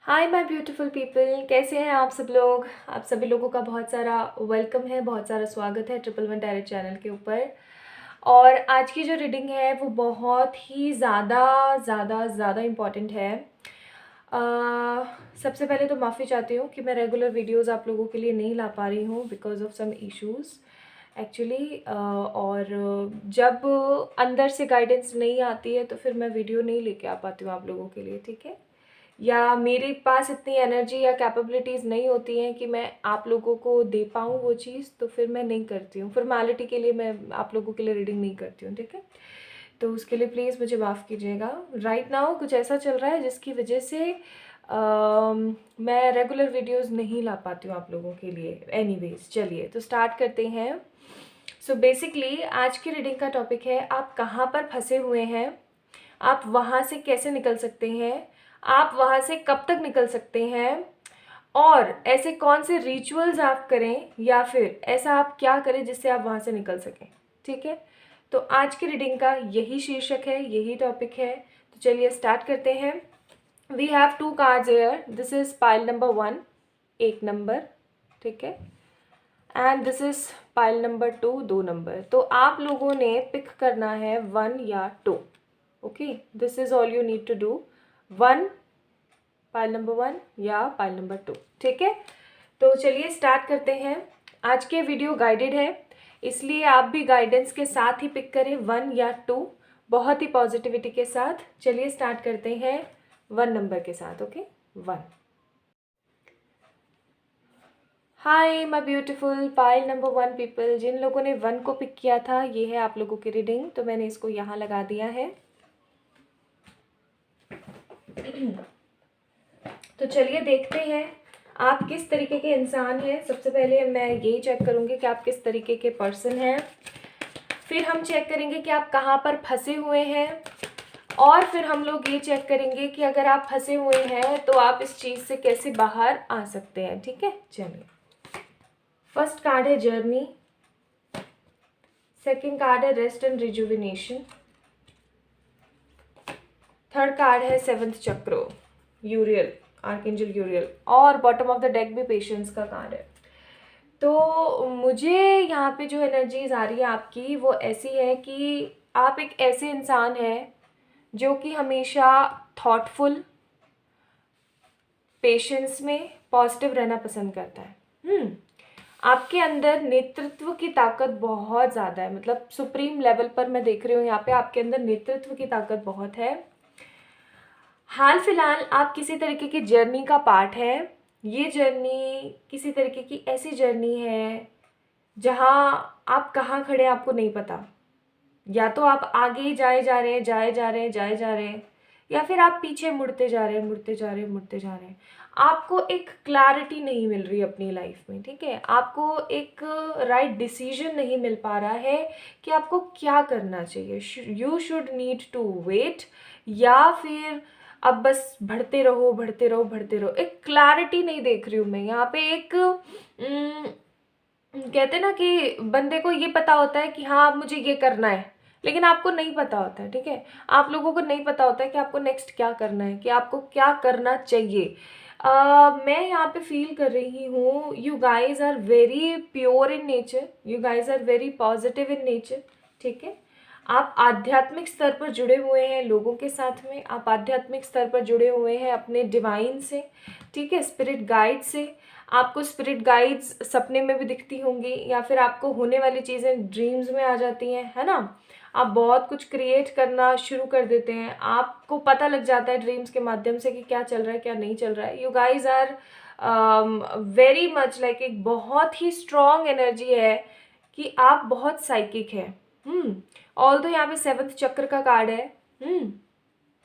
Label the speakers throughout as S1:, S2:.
S1: Hi my beautiful people, कैसे हैं आप सब लोग। आप सभी लोगों का बहुत सारा वेलकम है, बहुत सारा स्वागत है 111 टैरो चैनल के ऊपर। और आज की जो रीडिंग है वो बहुत ही ज़्यादा ज़्यादा ज़्यादा इम्पॉर्टेंट है। अ, सबसे पहले तो माफ़ी चाहती हूँ कि मैं रेगुलर वीडियोस आप लोगों के लिए नहीं ला पा रही हूँ because of some issues actually. और जब अंदर से गाइडेंस नहीं आती है तो फिर मैं वीडियो नहीं लेके आ पाती हूँ आप लोगों के लिए, ठीक है। या मेरे पास इतनी एनर्जी या कैपेबिलिटीज़ नहीं होती हैं कि मैं आप लोगों को दे पाऊँ वो चीज़, तो फिर मैं नहीं करती हूँ। फॉर्मेलिटी के लिए मैं आप लोगों के लिए रीडिंग नहीं करती हूँ, ठीक है। तो उसके लिए प्लीज़ मुझे माफ़ कीजिएगा। राइट नाउ कुछ ऐसा चल रहा है जिसकी वजह से मैं रेगुलर वीडियोस नहीं ला पाती हूँ आप लोगों के लिए। एनीवेज चलिए तो स्टार्ट करते हैं। सो बेसिकली आज की रीडिंग का टॉपिक है, आप कहाँ पर फंसे हुए हैं, आप वहाँ से कैसे निकल सकते हैं, आप वहाँ से कब तक निकल सकते हैं, और ऐसे कौन से रिचुअल्स आप करें या फिर ऐसा आप क्या करें जिससे आप वहाँ से निकल सकें, ठीक है। तो आज की रीडिंग का यही शीर्षक है, यही टॉपिक है। तो चलिए स्टार्ट करते हैं। We have 2 cards here. This is pile number 1, एक नंबर, ठीक है। And this is pile number 2, 2 number. तो आप लोगों ने पिक करना है 1 या 2। Okay, this is all you need to do. 1 pile number 1 या पाइल नंबर 2, ठीक है। तो चलिए स्टार्ट करते हैं। आज के वीडियो गाइडेड है, इसलिए आप भी गाइडेंस के साथ ही पिक करें 1 या 2, बहुत ही पॉजिटिविटी के साथ। चलिए स्टार्ट करते हैं 1 नंबर के साथ। Okay, 1। Hi my beautiful pile number 1 people, जिन लोगों ने 1 को पिक किया था, ये है आप लोगों की रीडिंग। तो मैंने इसको यहाँ लगा दिया है। तो चलिए देखते हैं आप किस तरीके के इंसान हैं। सबसे पहले मैं यही चेक करूँगी कि आप किस तरीके के पर्सन हैं। फिर हम चेक करेंगे कि आप कहाँ पर फंसे हुए हैं, और फिर हम लोग ये चेक करेंगे कि अगर आप फंसे हुए हैं तो आप इस चीज़ से कैसे बाहर आ सकते हैं, ठीक है। चलिए, फर्स्ट कार्ड है जर्नी, सेकंड कार्ड है rest and rejuvenation, third card है 7th चक्र, यूरियल, आर्कएंजल यूरियल, और बॉटम ऑफ द डेक भी पेशेंस का कार्ड है। तो मुझे यहाँ पे जो एनर्जीज आ रही है आपकी वो ऐसी है कि आप एक ऐसे इंसान हैं जो कि हमेशा थॉटफुल, पेशेंस में पॉजिटिव रहना पसंद करता है। आपके अंदर नेतृत्व की ताकत बहुत ज़्यादा है, मतलब सुप्रीम लेवल पर मैं देख रही हूँ यहाँ पे आपके अंदर नेतृत्व की ताकत बहुत है। हाल फिलहाल आप किसी तरीके की जर्नी का पार्ट है। ये जर्नी किसी तरीके की ऐसी जर्नी है जहाँ आप कहाँ खड़े हैं आपको नहीं पता। या तो आप आगे जाए जा रहे हैं, जाए जा रहे हैं, या फिर आप पीछे मुड़ते जा रहे हैं, मुड़ते जा रहे हैं। आपको एक क्लैरिटी नहीं मिल रही अपनी लाइफ में, ठीक है। आपको एक राइट डिसीजन नहीं मिल पा रहा है कि आपको क्या करना चाहिए। You should need to wait, या फिर अब बस बढ़ते रहो, बढ़ते रहो, बढ़ते रहो। एक क्लैरिटी नहीं देख रही हूँ मैं यहाँ पे। एक कहते हैं ना कि बंदे को ये पता होता है कि हाँ अब मुझे ये करना है, लेकिन आपको नहीं पता होता है, ठीक है। आप लोगों को नहीं पता होता है कि आपको नेक्स्ट क्या करना है, कि आपको क्या करना चाहिए। मैं यहाँ पे फील कर रही हूँ, you guys are very pure in nature, you guys are very positive in nature, ठीक है। आप आध्यात्मिक स्तर पर जुड़े हुए हैं लोगों के साथ में, आप आध्यात्मिक स्तर पर जुड़े हुए हैं अपने डिवाइन से, ठीक है, स्पिरिट गाइड से। आपको स्पिरिट गाइड्स सपने में भी दिखती होंगी, या फिर आपको होने वाली चीज़ें ड्रीम्स में आ जाती हैं, है ना। आप बहुत कुछ क्रिएट करना शुरू कर देते हैं, आपको पता लग जाता है ड्रीम्स के माध्यम से कि क्या चल रहा है, क्या नहीं चल रहा है। You guys are very much like, एक बहुत ही स्ट्रॉन्ग एनर्जी है कि आप बहुत साइकिक हैं। ऑल्दो यहाँ पे 7th चक्र का कार्ड है।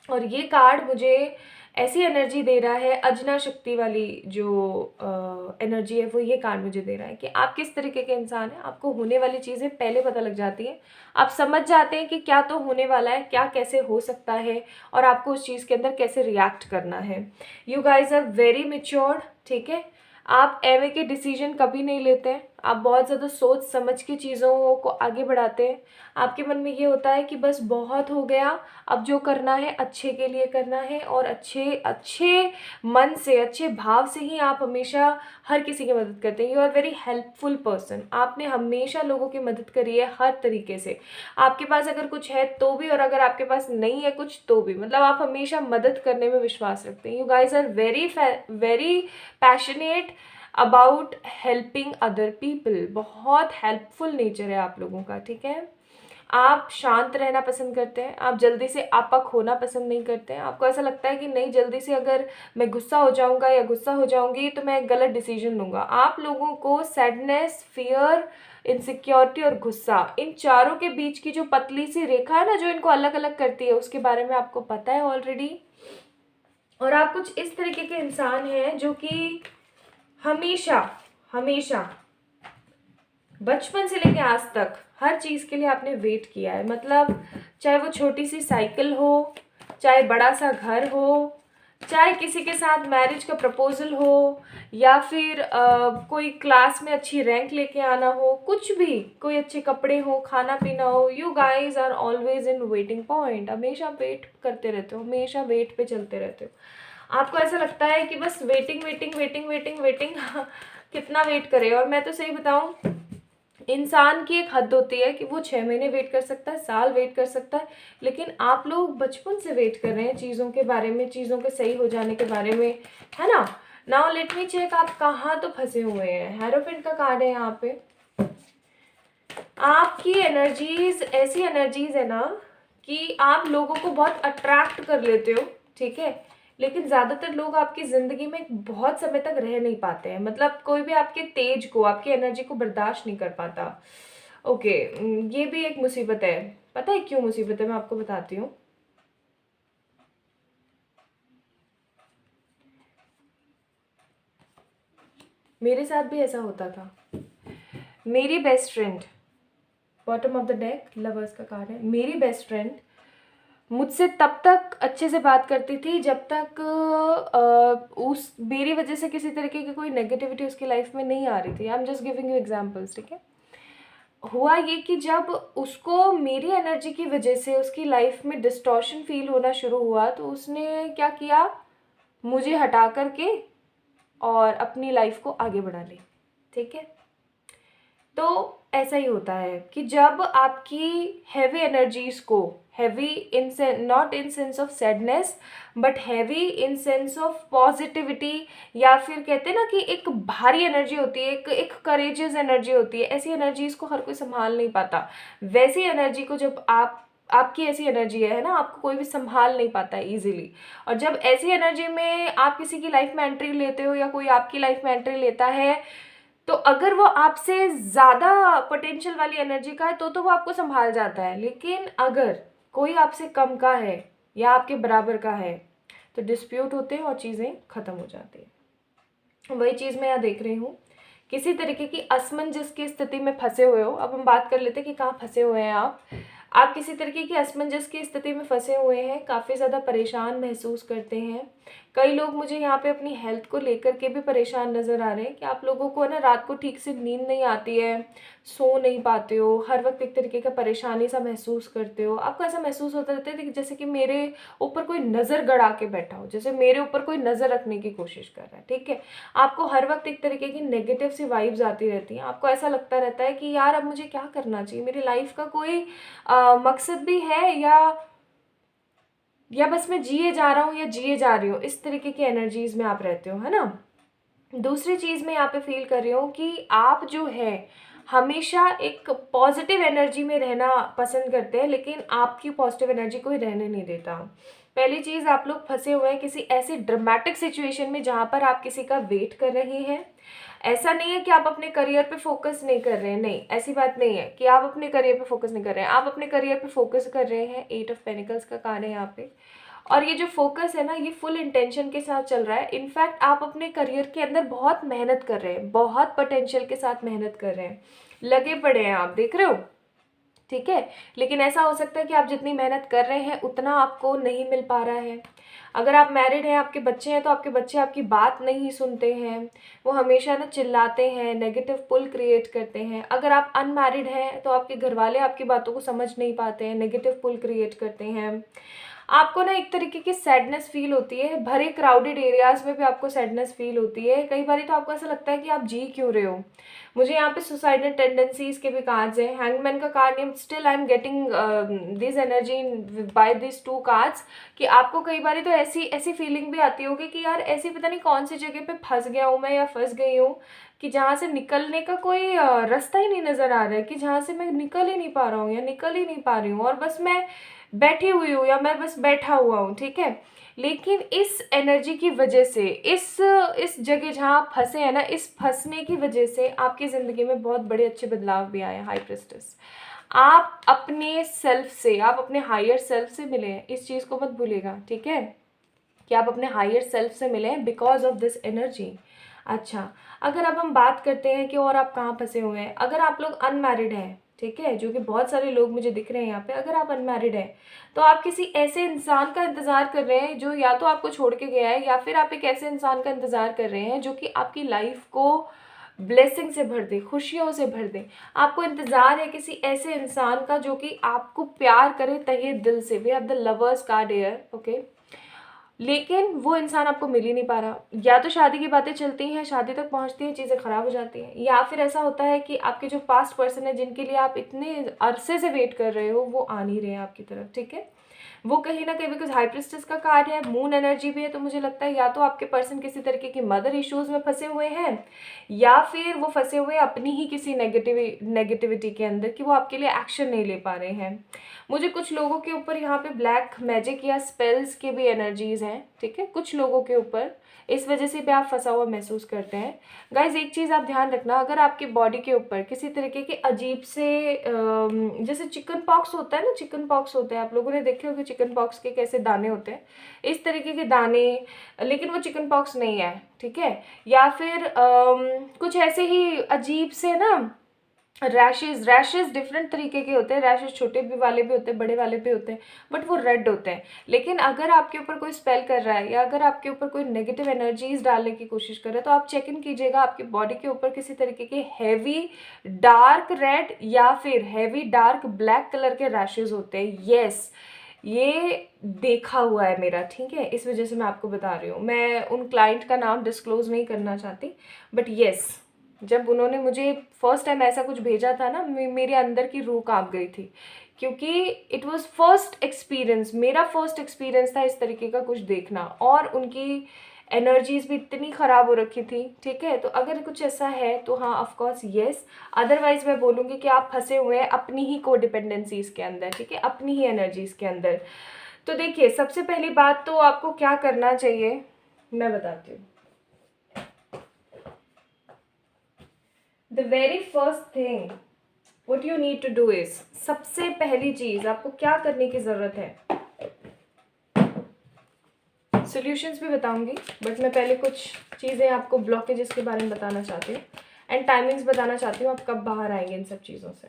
S1: और ये कार्ड मुझे ऐसी एनर्जी दे रहा है, अजना शक्ति वाली जो एनर्जी है वो ये कार्ड मुझे दे रहा है कि आप किस तरीके के इंसान हैं। आपको होने वाली चीज़ें पहले पता लग जाती हैं, आप समझ जाते हैं कि क्या तो होने वाला है, क्या कैसे हो सकता है, और आपको उस चीज़ के अंदर कैसे रिएक्ट करना है। You guys are very matured, ठीक है। आप एवे के डिसीजन कभी नहीं लेते हैं, आप बहुत ज़्यादा सोच समझ के चीज़ों को आगे बढ़ाते हैं। आपके मन में ये होता है कि बस बहुत हो गया, अब जो करना है अच्छे के लिए करना है, और अच्छे अच्छे मन से, अच्छे भाव से ही आप हमेशा हर किसी की मदद करते हैं। You are very helpful person. आपने हमेशा लोगों की मदद करी है हर तरीके से। आपके पास अगर कुछ है तो भी, और अगर आपके पास नहीं है कुछ तो भी, मतलब आप हमेशा मदद करने में विश्वास रखते हैं। You guys are very passionate about helping other people. बहुत हेल्पफुल नेचर है आप लोगों का, ठीक है। आप शांत रहना पसंद करते हैं, आप जल्दी से आपा खोना पसंद नहीं करते हैं। आपको ऐसा लगता है कि नहीं, जल्दी से अगर मैं गुस्सा हो जाऊंगा या गुस्सा हो जाऊंगी तो मैं गलत डिसीजन लूंगा। आप लोगों को सैडनेस, फियर, इनसिक्योरिटी और गुस्सा, इन चारों के बीच की जो पतली सी रेखा है ना, जो इनको अलग अलग करती है, उसके बारे में आपको पता है ऑलरेडी। और आप कुछ इस तरीके के इंसान हैं जो कि हमेशा हमेशा बचपन से लेके आज तक हर चीज़ के लिए आपने वेट किया है। मतलब चाहे वो छोटी सी साइकिल हो, चाहे बड़ा सा घर हो, चाहे किसी के साथ मैरिज का प्रपोजल हो, या फिर कोई क्लास में अच्छी रैंक लेके आना हो, कुछ भी, कोई अच्छे कपड़े हो, खाना पीना हो, you guys are always in waiting point. हमेशा वेट करते रहते हो, हमेशा वेट पे चलते रहते हो। आपको ऐसा लगता है कि बस waiting waiting waiting waiting waiting कितना वेट करे। और मैं तो सही बताऊं, इंसान की एक हद होती है कि वो 6 महीने वेट कर सकता है, साल वेट कर सकता है, लेकिन आप लोग बचपन से वेट कर रहे हैं चीज़ों के बारे में, चीज़ों के सही हो जाने के बारे में, है ना। नाउ लेट मी चेक, आप कहाँ तो फंसे हुए हैं। हेरोफेंट का कार्ड है यहाँ पे। आपकी एनर्जीज ऐसी एनर्जीज है ना कि आप लोगों को बहुत अट्रैक्ट कर लेते हो, ठीक है, लेकिन ज़्यादातर लोग आपकी ज़िंदगी में बहुत समय तक रह नहीं पाते हैं। मतलब कोई भी आपके तेज को, आपकी एनर्जी को बर्दाश्त नहीं कर पाता। ओके, ये भी एक मुसीबत है। पता है क्यों मुसीबत है? मैं आपको बताती हूँ। मेरे साथ भी ऐसा होता था। मेरी best friend, bottom of the deck lovers का कार्ड है। मेरी बेस्ट फ्रेंड मुझसे तब तक अच्छे से बात करती थी जब तक उस मेरी वजह से किसी तरीके की कोई नेगेटिविटी उसकी लाइफ में नहीं आ रही थी। I am just giving you examples, ठीक है। हुआ ये कि जब उसको मेरी एनर्जी की वजह से उसकी लाइफ में डिस्टॉर्शन फील होना शुरू हुआ, तो उसने क्या किया, मुझे हटा करके और अपनी लाइफ को आगे बढ़ा ली, ठीक है। तो ऐसा ही होता है कि जब आपकी हैवी एनर्जीज को, heavy in not in sense of sadness, but heavy in sense of positivity, या फिर कहते हैं ना कि एक भारी एनर्जी होती है, एक करेजियस एनर्जी होती है, ऐसी एनर्जीज को हर कोई संभाल नहीं पाता। वैसी एनर्जी को जब आपकी ऐसी एनर्जी है ना, आपको कोई भी संभाल नहीं पाता है इजीली। और जब ऐसी एनर्जी में आप किसी की लाइफ में एंट्री लेते हो, या कोई आपकी लाइफ में एंट्री लेता है, तो अगर वो आपसे ज़्यादा पोटेंशियल वाली एनर्जी का है तो वो आपको संभाल जाता है। लेकिन अगर कोई आपसे कम का है या आपके बराबर का है, तो डिस्प्यूट होते हैं और चीज़ें ख़त्म हो जाती हैं। वही चीज़ मैं यहाँ देख रही हूँ, किसी तरीके की असमंजस की स्थिति में फंसे हुए हो। अब हम बात कर लेते हैं कि कहाँ फंसे हुए हैं आप किसी तरीके की असमंजस की स्थिति में फंसे हुए हैं, काफ़ी ज़्यादा परेशान महसूस करते हैं। कई लोग मुझे यहाँ पे अपनी हेल्थ को लेकर के भी परेशान नज़र आ रहे हैं कि आप लोगों को है ना, रात को ठीक से नींद नहीं आती है, सो नहीं पाते हो, हर वक्त एक तरीके का परेशानी सा महसूस करते हो। आपको ऐसा महसूस होता रहता है कि जैसे कि मेरे ऊपर कोई नज़र गड़ा के बैठा हो, जैसे मेरे ऊपर कोई नज़र रखने की कोशिश कर रहा है, ठीक है। आपको हर वक्त एक तरीके की नेगेटिव सी वाइब्स आती रहती हैं। आपको ऐसा लगता रहता है कि यार अब मुझे क्या करना चाहिए, मेरी लाइफ का कोई मकसद भी है, या बस मैं जिए जा रहा हूँ या जिए जा रही हूँ। इस तरीके की एनर्जीज में आप रहते हो, है ना। दूसरी चीज़ मैं यहाँ पे फील कर रही हूँ कि आप जो है हमेशा एक पॉजिटिव एनर्जी में रहना पसंद करते हैं, लेकिन आपकी पॉजिटिव एनर्जी कोई रहने नहीं देता। पहली चीज़, आप लोग फंसे हुए हैं किसी ऐसी ड्रामेटिक सिचुएशन में जहाँ पर आप किसी का वेट कर रहे हैं। ऐसा नहीं है कि आप अपने करियर पे फोकस नहीं कर रहे हैं, नहीं, ऐसी बात नहीं है कि आप अपने करियर पे फोकस नहीं कर रहे हैं। आप अपने करियर पे फोकस कर रहे हैं। 8 ऑफ पेनिकल्स का कार्ड है यहाँ पे, और ये जो फोकस है ना, ये फुल इंटेंशन के साथ चल रहा है। इनफैक्ट आप अपने करियर के अंदर बहुत मेहनत कर रहे हैं, बहुत पोटेंशियल के साथ मेहनत कर रहे हैं, लगे पड़े हैं आप, देख रहे हो। ठीक है। लेकिन ऐसा हो सकता है कि आप जितनी मेहनत कर रहे हैं उतना आपको नहीं मिल पा रहा है। अगर आप मैरिड हैं, आपके बच्चे हैं, तो आपके बच्चे आपकी बात नहीं सुनते हैं, वो हमेशा ना चिल्लाते हैं, नेगेटिव पुल क्रिएट करते हैं। अगर आप अनमैरिड हैं तो आपके घर वाले आपकी बातों को समझ नहीं पाते हैं, नेगेटिव पुल क्रिएट करते हैं। आपको ना एक तरीके की सैडनेस फील होती है, भरे क्राउडेड एरियाज में भी आपको सैडनेस फील होती है। कई बार तो आपको ऐसा लगता है कि आप जी क्यों रहे हो। मुझे यहाँ पे सुसाइडल टेंडेंसीज के भी कार्ड्स हैं, हैंगमैन का कार्ड है, still I am getting this energy by this to cards, कि आपको कई बार तो ऐसी ऐसी फीलिंग भी आती होगी कि यार ऐसी पता नहीं कौन सी जगह पे फंस गया हूँ मैं या फंस गई हूँ, कि जहाँ से निकलने का कोई रास्ता ही नहीं नज़र आ रहा है, कि जहाँ से मैं निकल ही नहीं पा रहा हूँ या निकल ही नहीं पा रही हूँ, और बस मैं बैठी हुई हूँ या मैं बस बैठा हुआ हूँ। ठीक है। लेकिन इस एनर्जी की वजह से, इस जगह जहाँ आप फंसे हैं ना, इस फंसने की वजह से आपकी ज़िंदगी में बहुत बड़े अच्छे बदलाव भी आए हैं। हाई प्रिस्टेस, आप अपने सेल्फ से, आप अपने हायर सेल्फ से मिले हैं, इस चीज़ को मत भूलिएगा। ठीक है, कि आप अपने हायर सेल्फ से मिले हैं बिकॉज ऑफ दिस एनर्जी। अच्छा, अगर अब हम बात करते हैं कि और आप कहाँ फंसे हुए हैं, अगर आप लोग अनमैरिड हैं, ठीक है, जो कि बहुत सारे लोग मुझे दिख रहे हैं यहाँ पे, अगर आप अनमैरिड हैं तो आप किसी ऐसे इंसान का इंतज़ार कर रहे हैं जो या तो आपको छोड़ के गया है, या फिर आप एक ऐसे इंसान का इंतज़ार कर रहे हैं जो कि आपकी लाइफ को ब्लेसिंग से भर दे, खुशियों से भर दे। आपको इंतज़ार है किसी ऐसे इंसान का जो कि आपको प्यार करे तहे दिल से। We have the lovers card here, okay. लेकिन वो इंसान आपको मिल ही नहीं पा रहा। या तो शादी की बातें चलती हैं, शादी तक पहुंचती हैं, चीज़ें ख़राब हो जाती हैं, या फिर ऐसा होता है कि आपके जो पास्ट पर्सन है जिनके लिए आप इतने अरसे से वेट कर रहे हो, वो आ नहीं रहे हैं आपकी तरफ। ठीक है, वो कहीं ना कहीं, बिकॉज हाई प्रिस्टेस का कार्ड है, मून एनर्जी भी है, तो मुझे लगता है या तो आपके पर्सन किसी तरीके की मदर इश्यूज में फंसे हुए हैं, या फिर वो फंसे हुए अपनी ही किसी नेगेटिविटी के अंदर, कि वो आपके लिए एक्शन नहीं ले पा रहे हैं। मुझे कुछ लोगों के ऊपर यहाँ पे ब्लैक मैजिक या स्पेल्स की भी एनर्जीज हैं। ठीक है, कुछ लोगों के ऊपर इस वजह से भी आप फंसा हुआ महसूस करते हैं। गाइज, एक चीज़ आप ध्यान रखना, अगर आपकी बॉडी के ऊपर किसी तरीके के अजीब से जैसे चिकन पॉक्स होता है ना, चिकन पॉक्स होते हैं, आप लोगों ने देखे होंगे चिकन पॉक्स के कैसे दाने होते हैं, इस तरीके के दाने, लेकिन वो चिकन पॉक्स नहीं है। ठीक है, या फिर कुछ ऐसे ही अजीब से ना रैशेज डिफरेंट तरीके के होते हैं। रैशेज छोटे भी वाले भी होते हैं, बड़े वाले भी होते हैं, बट वो रेड होते हैं। लेकिन अगर आपके ऊपर कोई स्पेल कर रहा है, या अगर आपके ऊपर कोई नेगेटिव एनर्जीज डालने की कोशिश कर रहा है, तो आप चेक इन कीजिएगा आपकी बॉडी के ऊपर किसी तरीके के हैवी डार्क रेड या फिर हैवी डार्क ब्लैक कलर के रैशेज होते हैं। येस, ये देखा हुआ है मेरा। ठीक है, इस वजह से मैं आपको बता रही हूँ। मैं उन क्लाइंट का नाम डिस्क्लोज नहीं करना चाहती, बट येस, जब उन्होंने मुझे फर्स्ट टाइम ऐसा कुछ भेजा था ना, मेरे अंदर की रूह कांप गई थी, क्योंकि इट वाज फर्स्ट एक्सपीरियंस, मेरा फर्स्ट एक्सपीरियंस था इस तरीके का कुछ देखना, और उनकी एनर्जीज भी इतनी ख़राब हो रखी थी। ठीक है, तो अगर कुछ ऐसा है तो हाँ, ऑफ कोर्स येस। अदरवाइज मैं बोलूँगी कि आप फंसे हुए हैं अपनी ही को डिपेंडेंसीज के अंदर। ठीक है, अपनी ही एनर्जीज के अंदर। तो देखिए, सबसे पहली बात तो आपको क्या करना चाहिए मैं बताती हूँ। The very first thing what you need to do is, सबसे पहली चीज आपको क्या करने की जरूरत है, सॉल्यूशंस भी बताऊंगी, बट मैं पहले कुछ चीज़ें आपको ब्लॉकेजेस के बारे में बताना चाहती हूँ, एंड टाइमिंग्स बताना चाहती हूँ आप कब बाहर आएंगे इन सब चीज़ों से।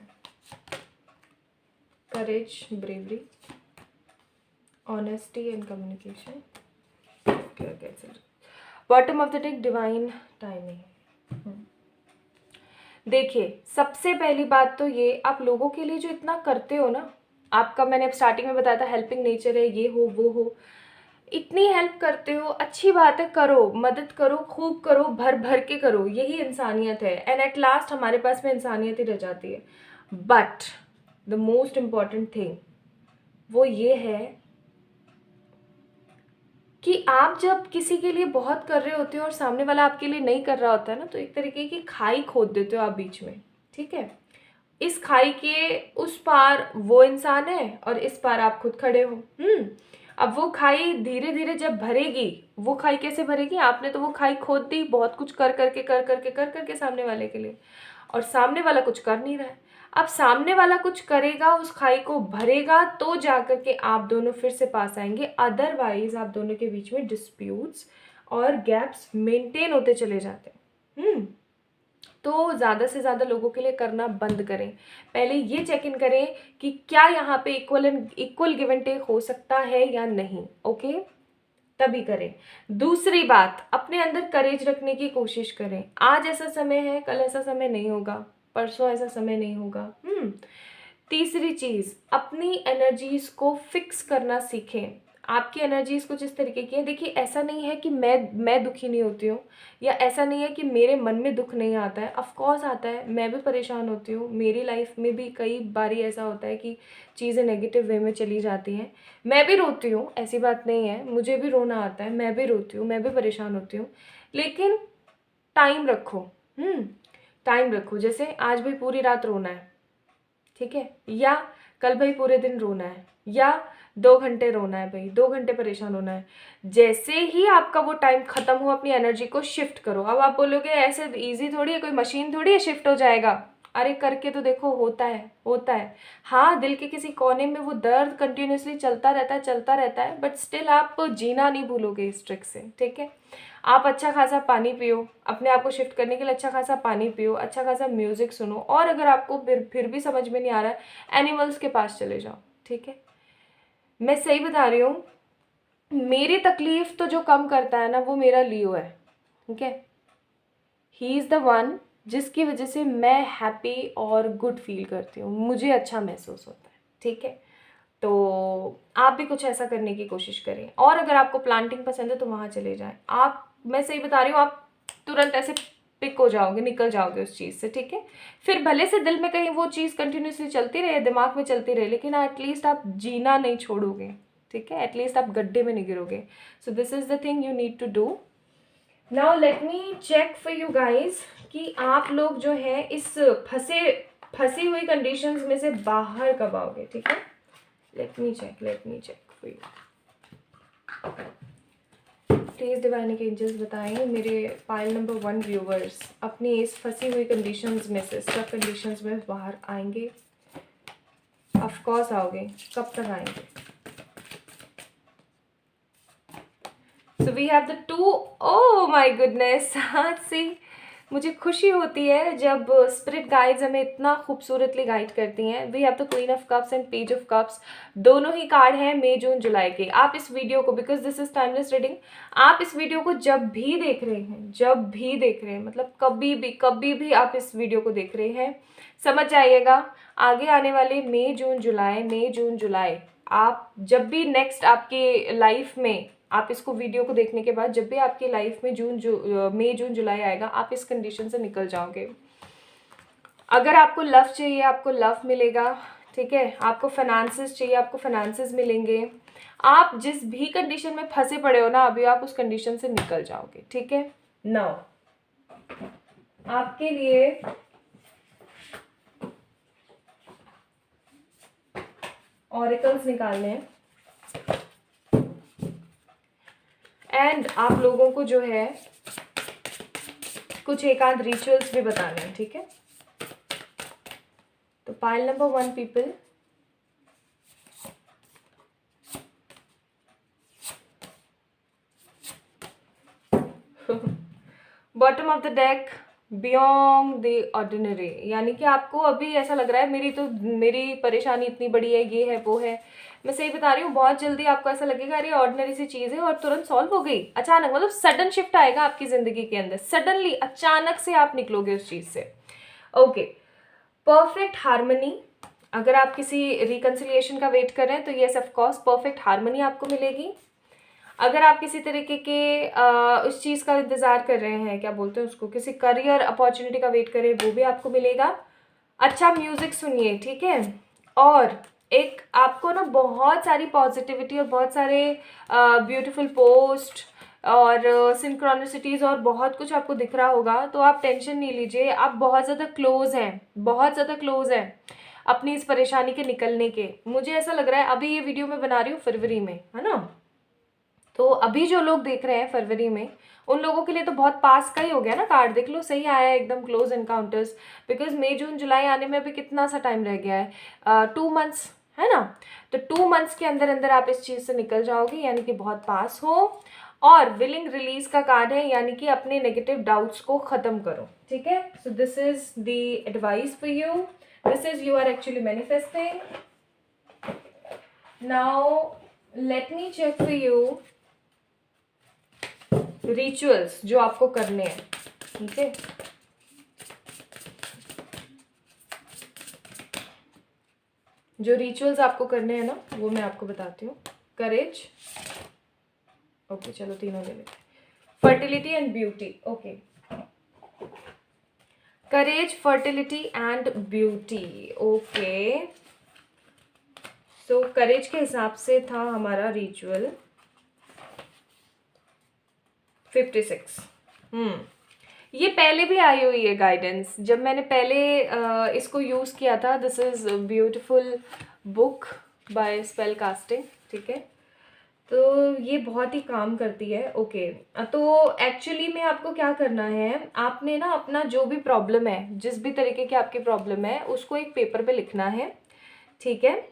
S1: Courage, bravery, honesty and communication, bottom of the deck, divine timing. देखिए, सबसे पहली बात तो ये, आप लोगों के लिए जो इतना करते हो ना, आपका मैंने अब स्टार्टिंग में बताया था हेल्पिंग नेचर है, ये हो वो हो, इतनी हेल्प करते हो, अच्छी बात है, करो, मदद करो, खूब करो, भर भर के करो, यही इंसानियत है। एंड एट लास्ट हमारे पास में इंसानियत ही रह जाती है। But the most important thing वो ये है कि आप जब किसी के लिए बहुत कर रहे होते हो और सामने वाला आपके लिए नहीं कर रहा होता है ना, तो एक तरीके की खाई खोद देते हो आप बीच में। ठीक है, इस खाई के उस पार वो इंसान है और इस पार आप खुद खड़े हो। अब वो खाई धीरे धीरे जब भरेगी, वो खाई कैसे भरेगी, आपने तो वो खाई खोद दी बहुत कुछ कर करके सामने वाले के लिए, और सामने वाला कुछ कर नहीं रहा है। अब सामने वाला कुछ करेगा, उस खाई को भरेगा, तो जाकर के आप दोनों फिर से पास आएंगे। अदरवाइज आप दोनों के बीच में डिस्प्यूट्स और गैप्स मेंटेन होते चले जाते हैं। तो ज़्यादा से ज़्यादा लोगों के लिए करना बंद करें। पहले ये चेक इन करें कि क्या यहाँ पे इक्वल गिव एंड टेक हो सकता है या नहीं, ओके, तभी करें। दूसरी बात, अपने अंदर करेज रखने की कोशिश करें। आज ऐसा समय है, कल ऐसा समय नहीं होगा, परसों ऐसा समय नहीं होगा। तीसरी चीज़, अपनी एनर्जीज को फिक्स करना सीखें। आपकी एनर्जीज कुछ इस तरीके की है, देखिए ऐसा नहीं है कि मैं दुखी नहीं होती हूँ, या ऐसा नहीं है कि मेरे मन में दुख नहीं आता है। ऑफ कोर्स आता है, मैं भी परेशान होती हूँ, मेरी लाइफ में भी कई बारी ऐसा होता है कि चीज़ें नेगेटिव वे में चली जाती हैं। मैं भी रोती हूँ, ऐसी बात नहीं है, मुझे भी रोना आता है, मैं भी रोती हूँ, मैं भी परेशान होती हूँ। लेकिन टाइम रखो, टाइम रखो। जैसे आज भी पूरी रात रोना है, ठीक है, या कल भाई पूरे दिन रोना है, या 2 घंटे रोना है, भाई 2 घंटे परेशान होना है। जैसे ही आपका वो टाइम खत्म हो, अपनी एनर्जी को शिफ्ट करो। अब आप बोलोगे ऐसे इजी थोड़ी है, कोई मशीन थोड़ी है शिफ्ट हो जाएगा। अरे करके तो देखो, होता है, होता है। हाँ, दिल के किसी कोने में वो दर्द कंटिन्यूसली चलता रहता है, चलता रहता है, बट स्टिल आप जीना नहीं भूलोगे इस ट्रिक से, ठीक है। आप अच्छा खासा पानी पियो, अपने आप को शिफ्ट करने के लिए अच्छा खासा पानी पियो, अच्छा खासा म्यूजिक सुनो, और अगर आपको फिर भी समझ में नहीं आ रहा है, एनिमल्स के पास चले जाओ, ठीक है। मैं सही बता रही हूँ, मेरी तकलीफ तो जो कम करता है ना, वो मेरा लियो है, ठीक है। ही इज़ द वन जिसकी वजह से मैं हैप्पी और गुड फील करती हूँ, मुझे अच्छा महसूस होता है, ठीक है। तो आप भी कुछ ऐसा करने की कोशिश करें, और अगर आपको प्लांटिंग पसंद है तो वहाँ चले जाएं आप। मैं सही बता रही हूँ, आप तुरंत ऐसे पिक हो जाओगे, निकल जाओगे उस चीज़ से, ठीक है। फिर भले से दिल में कहीं वो चीज़ कंटिन्यूसली चलती रहे, दिमाग में चलती रहे, लेकिन एटलीस्ट आप जीना नहीं छोड़ोगे, ठीक है। एटलीस्ट आप गड्ढे में नहीं गिरोगे। So this is the thing you need to do. Now let me check for you guys कि आप लोग जो है इस फंसी हुई कंडीशंस में से बाहर कब आओगे, ठीक है। let me check for you. Please divine angels बताएं मेरे पाइल नंबर 1 व्यूवर्स अपनी इस फंसी हुई कंडीशंस में से, स्टक कंडीशंस में बाहर आएंगे? ऑफ कोर्स आओगे, कब तक आएंगे? So we have the 2, oh my goodness. हाँ, सी मुझे खुशी होती है जब स्पिरिट गाइड्स हमें इतना खूबसूरतली गाइड करती हैं। We have the queen of cups and page of cups, दोनों ही कार्ड हैं मई जून जुलाई के। आप इस वीडियो को, because this is timeless reading, आप इस वीडियो को जब भी देख रहे हैं, मतलब कभी भी आप इस वीडियो को देख रहे हैं, समझ जाइएगा आगे आने वाले मई जून जुलाई, आप जब भी नेक्स्ट आपकी लाइफ में, आप इसको वीडियो को देखने के बाद जब भी आपकी लाइफ में मई जून जुलाई आएगा, आप इस कंडीशन से निकल जाओगे। अगर आपको लव चाहिए, आपको लव मिलेगा, ठीक है। आपको फाइनेंसेस चाहिए, आपको फाइनेंसेस मिलेंगे। आप जिस भी कंडीशन में फंसे पड़े हो ना अभी, आप उस कंडीशन से निकल जाओगे, ठीक है। नाउ आपके लिए ऑरिकल्स निकालने हैं, एंड आप लोगों को जो है कुछ एक आध रिचुअल्स भी बताने हैं, ठीक है। तो pile number 1 people, bottom of the deck, beyond the ordinary. यानी कि आपको अभी ऐसा लग रहा है मेरी परेशानी इतनी बड़ी है, ये है वो है। मैं सही बता रही हूँ, बहुत जल्दी आपको ऐसा लगेगा अरे ऑर्डिनरी सी चीज़ है और तुरंत सॉल्व हो गई, अचानक, मतलब सडन शिफ्ट आएगा आपकी ज़िंदगी के अंदर, सडनली अचानक से आप निकलोगे उस चीज़ से, ओके। परफेक्ट हार्मनी, अगर आप किसी रिकन्सिलिएशन का वेट कर रहे हैं तो yes of course perfect harmony आपको मिलेगी। अगर आप किसी तरीके के उस चीज़ का इंतज़ार कर रहे हैं, क्या बोलते हैं उसको, किसी करियर अपॉर्चुनिटी का वेट कर रहे हैं, वो भी आपको मिलेगा। अच्छा म्यूज़िक सुनिए, ठीक है। और एक आपको ना बहुत सारी पॉजिटिविटी और बहुत सारे ब्यूटीफुल पोस्ट और सिंक्रोनिसिटीज़ और बहुत कुछ आपको दिख रहा होगा, तो आप टेंशन नहीं लीजिए। आप बहुत ज़्यादा क्लोज़ हैं अपनी इस परेशानी के निकलने के। मुझे ऐसा लग रहा है, अभी ये वीडियो मैं बना रही हूँ फरवरी में, है ना, तो अभी जो लोग देख रहे हैं फरवरी में, उन लोगों के लिए तो बहुत पास का ही हो गया ना कार्ड। देख लो, सही आया है एकदम, क्लोज एनकाउंटर्स, बिकॉज मई जून जुलाई आने में अभी कितना सा टाइम रह गया है, 2 मंथ्स, है ना। तो 2 मंथ्स के अंदर अंदर आप इस चीज़ से निकल जाओगे, यानी कि बहुत पास हो। और विलिंग रिलीज का कार्ड है, यानी कि अपने नेगेटिव डाउट्स को खत्म करो, ठीक है। So this is the advice for you, this is you are actually manifesting. Now let me check for you rituals जो आपको करने हैं, ठीक है। जो रिचुअल्स आपको करने हैं ना, वो मैं आपको बताती हूँ। करेज, ओके चलो तीनों ले लेते हैं। Fertility and beauty, okay. Courage, fertility and beauty, okay. So courage के हिसाब से था हमारा रिचुअल 56। ये पहले भी आई हुई है गाइडेंस, जब मैंने पहले इसको यूज़ किया था। This is beautiful book by spell casting, ठीक है। तो ये बहुत ही काम करती है, ओके। तो एक्चुअली में आपको क्या करना है, आपने ना अपना जो भी प्रॉब्लम है, जिस भी तरीके की आपकी प्रॉब्लम है, उसको एक पेपर पे लिखना है, ठीक है।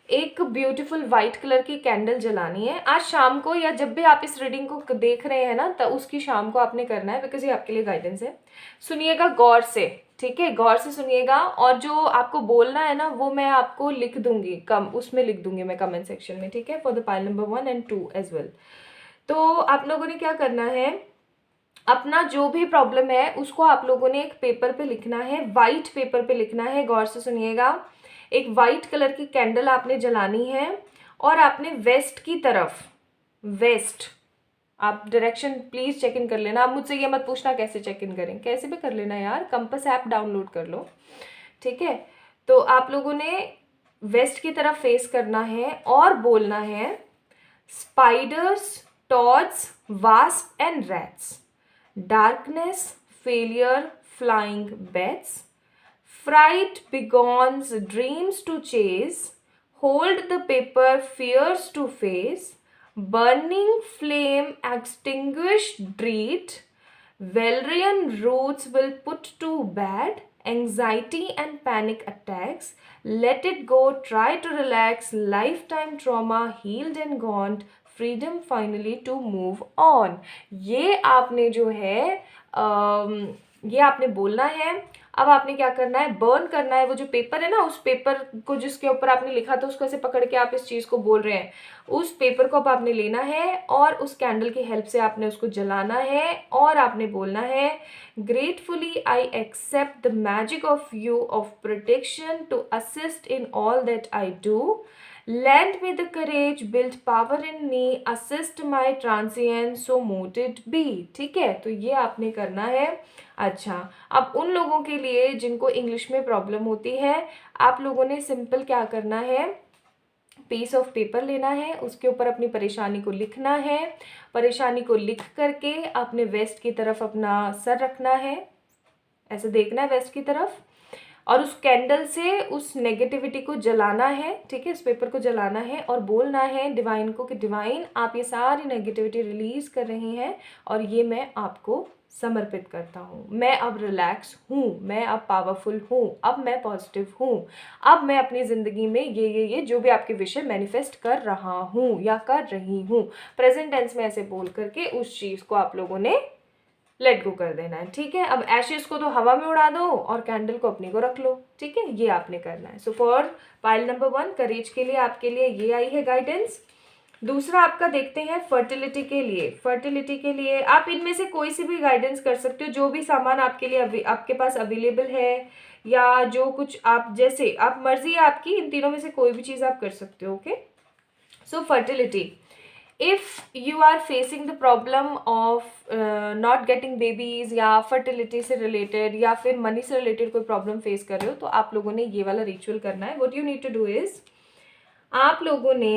S1: एक ब्यूटीफुल वाइट कलर की कैंडल जलानी है आज शाम को, या जब भी आप इस रीडिंग को देख रहे हैं ना, तो उसकी शाम को आपने करना है, बिकॉज ये आपके लिए गाइडेंस है। सुनिएगा गौर से, ठीक है, गौर से सुनिएगा। और जो आपको बोलना है ना, वो मैं आपको लिख दूंगी, उसमें लिख दूंगी मैं कमेंट सेक्शन में, ठीक है, for the pile number 1 and 2 as well. तो आप लोगों ने क्या करना है, अपना जो भी प्रॉब्लम है उसको आप लोगों ने एक पेपर पे लिखना है, वाइट पेपर पे लिखना है। गौर से सुनिएगा, एक वाइट कलर की कैंडल आपने जलानी है, और आपने वेस्ट की तरफ, वेस्ट, आप डायरेक्शन प्लीज चेक इन कर लेना। आप मुझसे ये मत पूछना कैसे चेक इन करें, कैसे भी कर लेना यार, कंपास ऐप डाउनलोड कर लो, ठीक है। तो आप लोगों ने वेस्ट की तरफ फेस करना है और बोलना है, spiders, toads, wasp and rats, darkness, failure, flying bats, fright begons dreams to chase, hold the paper fears to face, burning flame extinguish dread, Valerian roots will put to bed, anxiety and panic attacks, let it go, try to relax, lifetime trauma healed and gone, freedom finally to move on. ये आपने जो है ये आपने बोलना है। अब आपने क्या करना है, बर्न करना है वो जो पेपर है ना, उस पेपर को जिसके ऊपर आपने लिखा था उसको ऐसे पकड़ के आप इस चीज़ को बोल रहे हैं, उस पेपर को अब आपने लेना है और उस कैंडल की हेल्प से आपने उसको जलाना है, और आपने बोलना है, gratefully I accept the magic of you of protection to assist in all that I do, lend me the courage, build power in me, assist my transience, so mote it be, ठीक है। तो ये आपने करना है। अच्छा, अब उन लोगों के लिए जिनको इंग्लिश में प्रॉब्लम होती है, आप लोगों ने सिंपल क्या करना है, पीस ऑफ पेपर लेना है, उसके ऊपर अपनी परेशानी को लिखना है, परेशानी को लिख करके आपने वेस्ट की तरफ अपना सर रखना है, ऐसे देखना है वेस्ट की तरफ, और उस कैंडल से उस नेगेटिविटी को जलाना है, ठीक है, इस पेपर को जलाना है, और बोलना है डिवाइन को कि डिवाइन आप ये सारी नेगेटिविटी रिलीज कर रही हैं, और ये मैं आपको समर्पित करता हूँ। मैं अब रिलैक्स हूँ, मैं अब पावरफुल हूँ, अब मैं पॉजिटिव हूँ, अब मैं अपनी ज़िंदगी में ये जो भी आपके विषय मैनिफेस्ट कर रहा हूँ या कर रही हूँ, प्रेजेंट टेंस में ऐसे बोल करके उस चीज़ को आप लोगों ने लेट गो कर देना है, ठीक है। अब एशेस को तो हवा में उड़ा दो और कैंडल को अपने को रख लो, ठीक है, ये आपने करना है। सो फॉर पाइल नंबर 1 करेज के लिए आपके लिए ये आई है गाइडेंस। दूसरा आपका देखते हैं फर्टिलिटी के लिए। फर्टिलिटी के लिए आप इनमें से कोई सी भी गाइडेंस कर सकते हो, जो भी सामान आपके लिए आपके पास अवेलेबल है, या जो कुछ आप जैसे आप मर्जी है आपकी, इन तीनों में से कोई भी चीज़ आप कर सकते हो, okay. So fertility, if you are facing the problem of not getting babies या fertility से related या फिर money से related कोई problem face कर रहे हो, तो आप लोगों ने ये वाला ritual करना है। what you need to do is, आप लोगों ने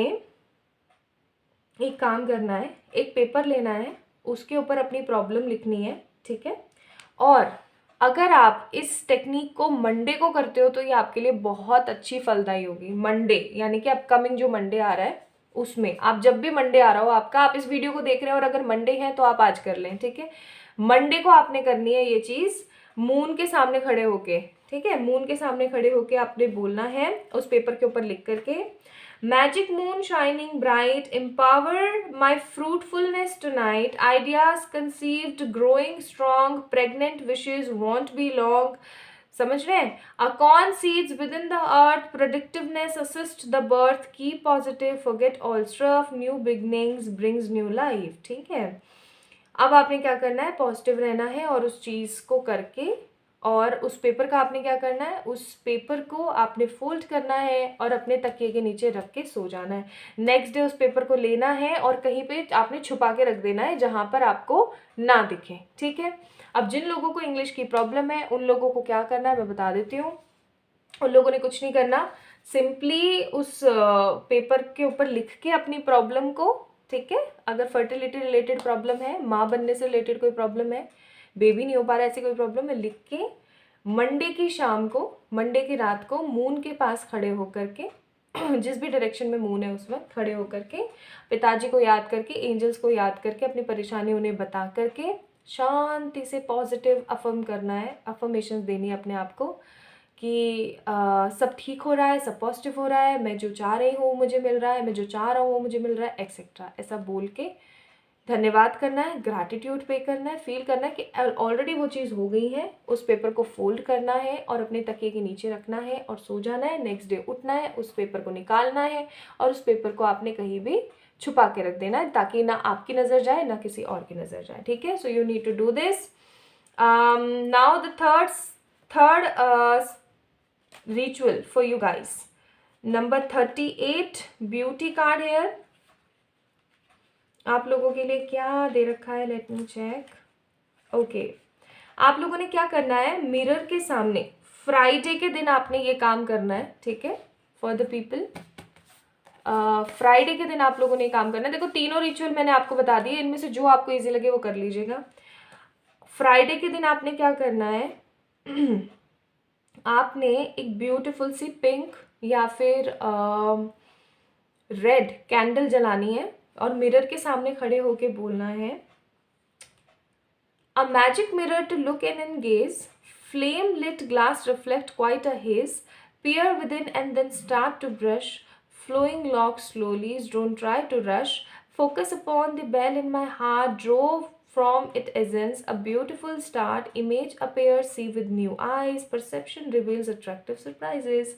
S1: एक काम करना है, एक पेपर लेना है, उसके ऊपर अपनी प्रॉब्लम लिखनी है, ठीक है। और अगर आप इस टेक्निक को मंडे को करते हो तो ये आपके लिए बहुत अच्छी फलदायी होगी। मंडे यानी कि अपकमिंग जो मंडे आ रहा है, उसमें आप जब भी मंडे आ रहा हो आपका, आप इस वीडियो को देख रहे हो और अगर मंडे है तो आप आज कर लें, ठीक है। मंडे को आपने करनी है ये चीज़ मून के सामने खड़े होके, ठीक है, मून के सामने खड़े होके आपने बोलना है उस पेपर के ऊपर लिख करके, Magic moon shining bright, empower my fruitfulness tonight. Ideas conceived, growing strong, pregnant wishes won't be long. समझ रहे हैं? Acorn seeds within the earth, predictiveness assist the birth, keep positive, forget all stuff, new beginnings brings new life. ठीक है, अब आपने क्या करना है, पॉजिटिव रहना है और उस चीज़ को करके, और उस पेपर का आपने क्या करना है, उस पेपर को आपने फोल्ड करना है और अपने तकिए के नीचे रख के सो जाना है। नेक्स्ट डे उस पेपर को लेना है और कहीं पे आपने छुपा के रख देना है जहाँ पर आपको ना दिखे। ठीक है, अब जिन लोगों को इंग्लिश की प्रॉब्लम है उन लोगों को क्या करना है मैं बता देती हूँ। उन लोगों ने कुछ नहीं करना, सिंपली उस पेपर के ऊपर लिख के अपनी प्रॉब्लम को, ठीक है, अगर फर्टिलिटी रिलेटेड प्रॉब्लम है, माँ बनने से रिलेटेड कोई प्रॉब्लम है, बेबी नहीं हो पा रहा है, ऐसी कोई प्रॉब्लम है, लिख के मंडे की शाम को, मंडे की रात को मून के पास खड़े होकर के जिस भी डायरेक्शन में मून है उस वक्त खड़े होकर के पिताजी को याद करके, एंजल्स को याद करके, अपनी परेशानी उन्हें बता करके शांति से पॉजिटिव अफर्म करना है, अफर्मेशंस देनी है अपने आप को कि सब ठीक हो रहा है, सब पॉजिटिव हो रहा है, मैं जो चाह रही हूँ मुझे मिल रहा है, मैं जो चाह रहा हूँ वो मुझे मिल रहा है, एक्सेट्रा। ऐसा बोल के धन्यवाद करना है, ग्रैटिट्यूड पे करना है, फील करना है कि ऑलरेडी वो चीज़ हो गई है। उस पेपर को फोल्ड करना है और अपने तकिए के नीचे रखना है और सो जाना है। नेक्स्ट डे उठना है, उस पेपर को निकालना है और उस पेपर को आपने कहीं भी छुपा के रख देना है ताकि ना आपकी नज़र जाए ना किसी और की नज़र जाए। ठीक है, so you need to do this. Now the third ritual for you guys. Number 38 beauty card here. आप लोगों के लिए क्या दे रखा है, लेट मी चेक। ओके, आप लोगों ने क्या करना है, मिरर के सामने फ्राइडे के दिन आपने ये काम करना है। ठीक है, फॉर द पीपल फ्राइडे के दिन आप लोगों ने काम करना है। देखो तीनों रिचुअल मैंने आपको बता दिए, इनमें से जो आपको इजी लगे वो कर लीजिएगा। फ्राइडे के दिन आपने क्या करना है आपने एक ब्यूटीफुल सी पिंक या फिर रेड कैंडल जलानी है और मिरर के सामने खड़े होके बोलना है, a magic mirror to look in and gaze, flame lit glass reflect quite a haze, peer within and then start to brush, flowing locks slowly, don't try to rush, focus upon the bell in my heart, drove from it essence, a beautiful start, image appears, see with new eyes, perception reveals attractive surprises।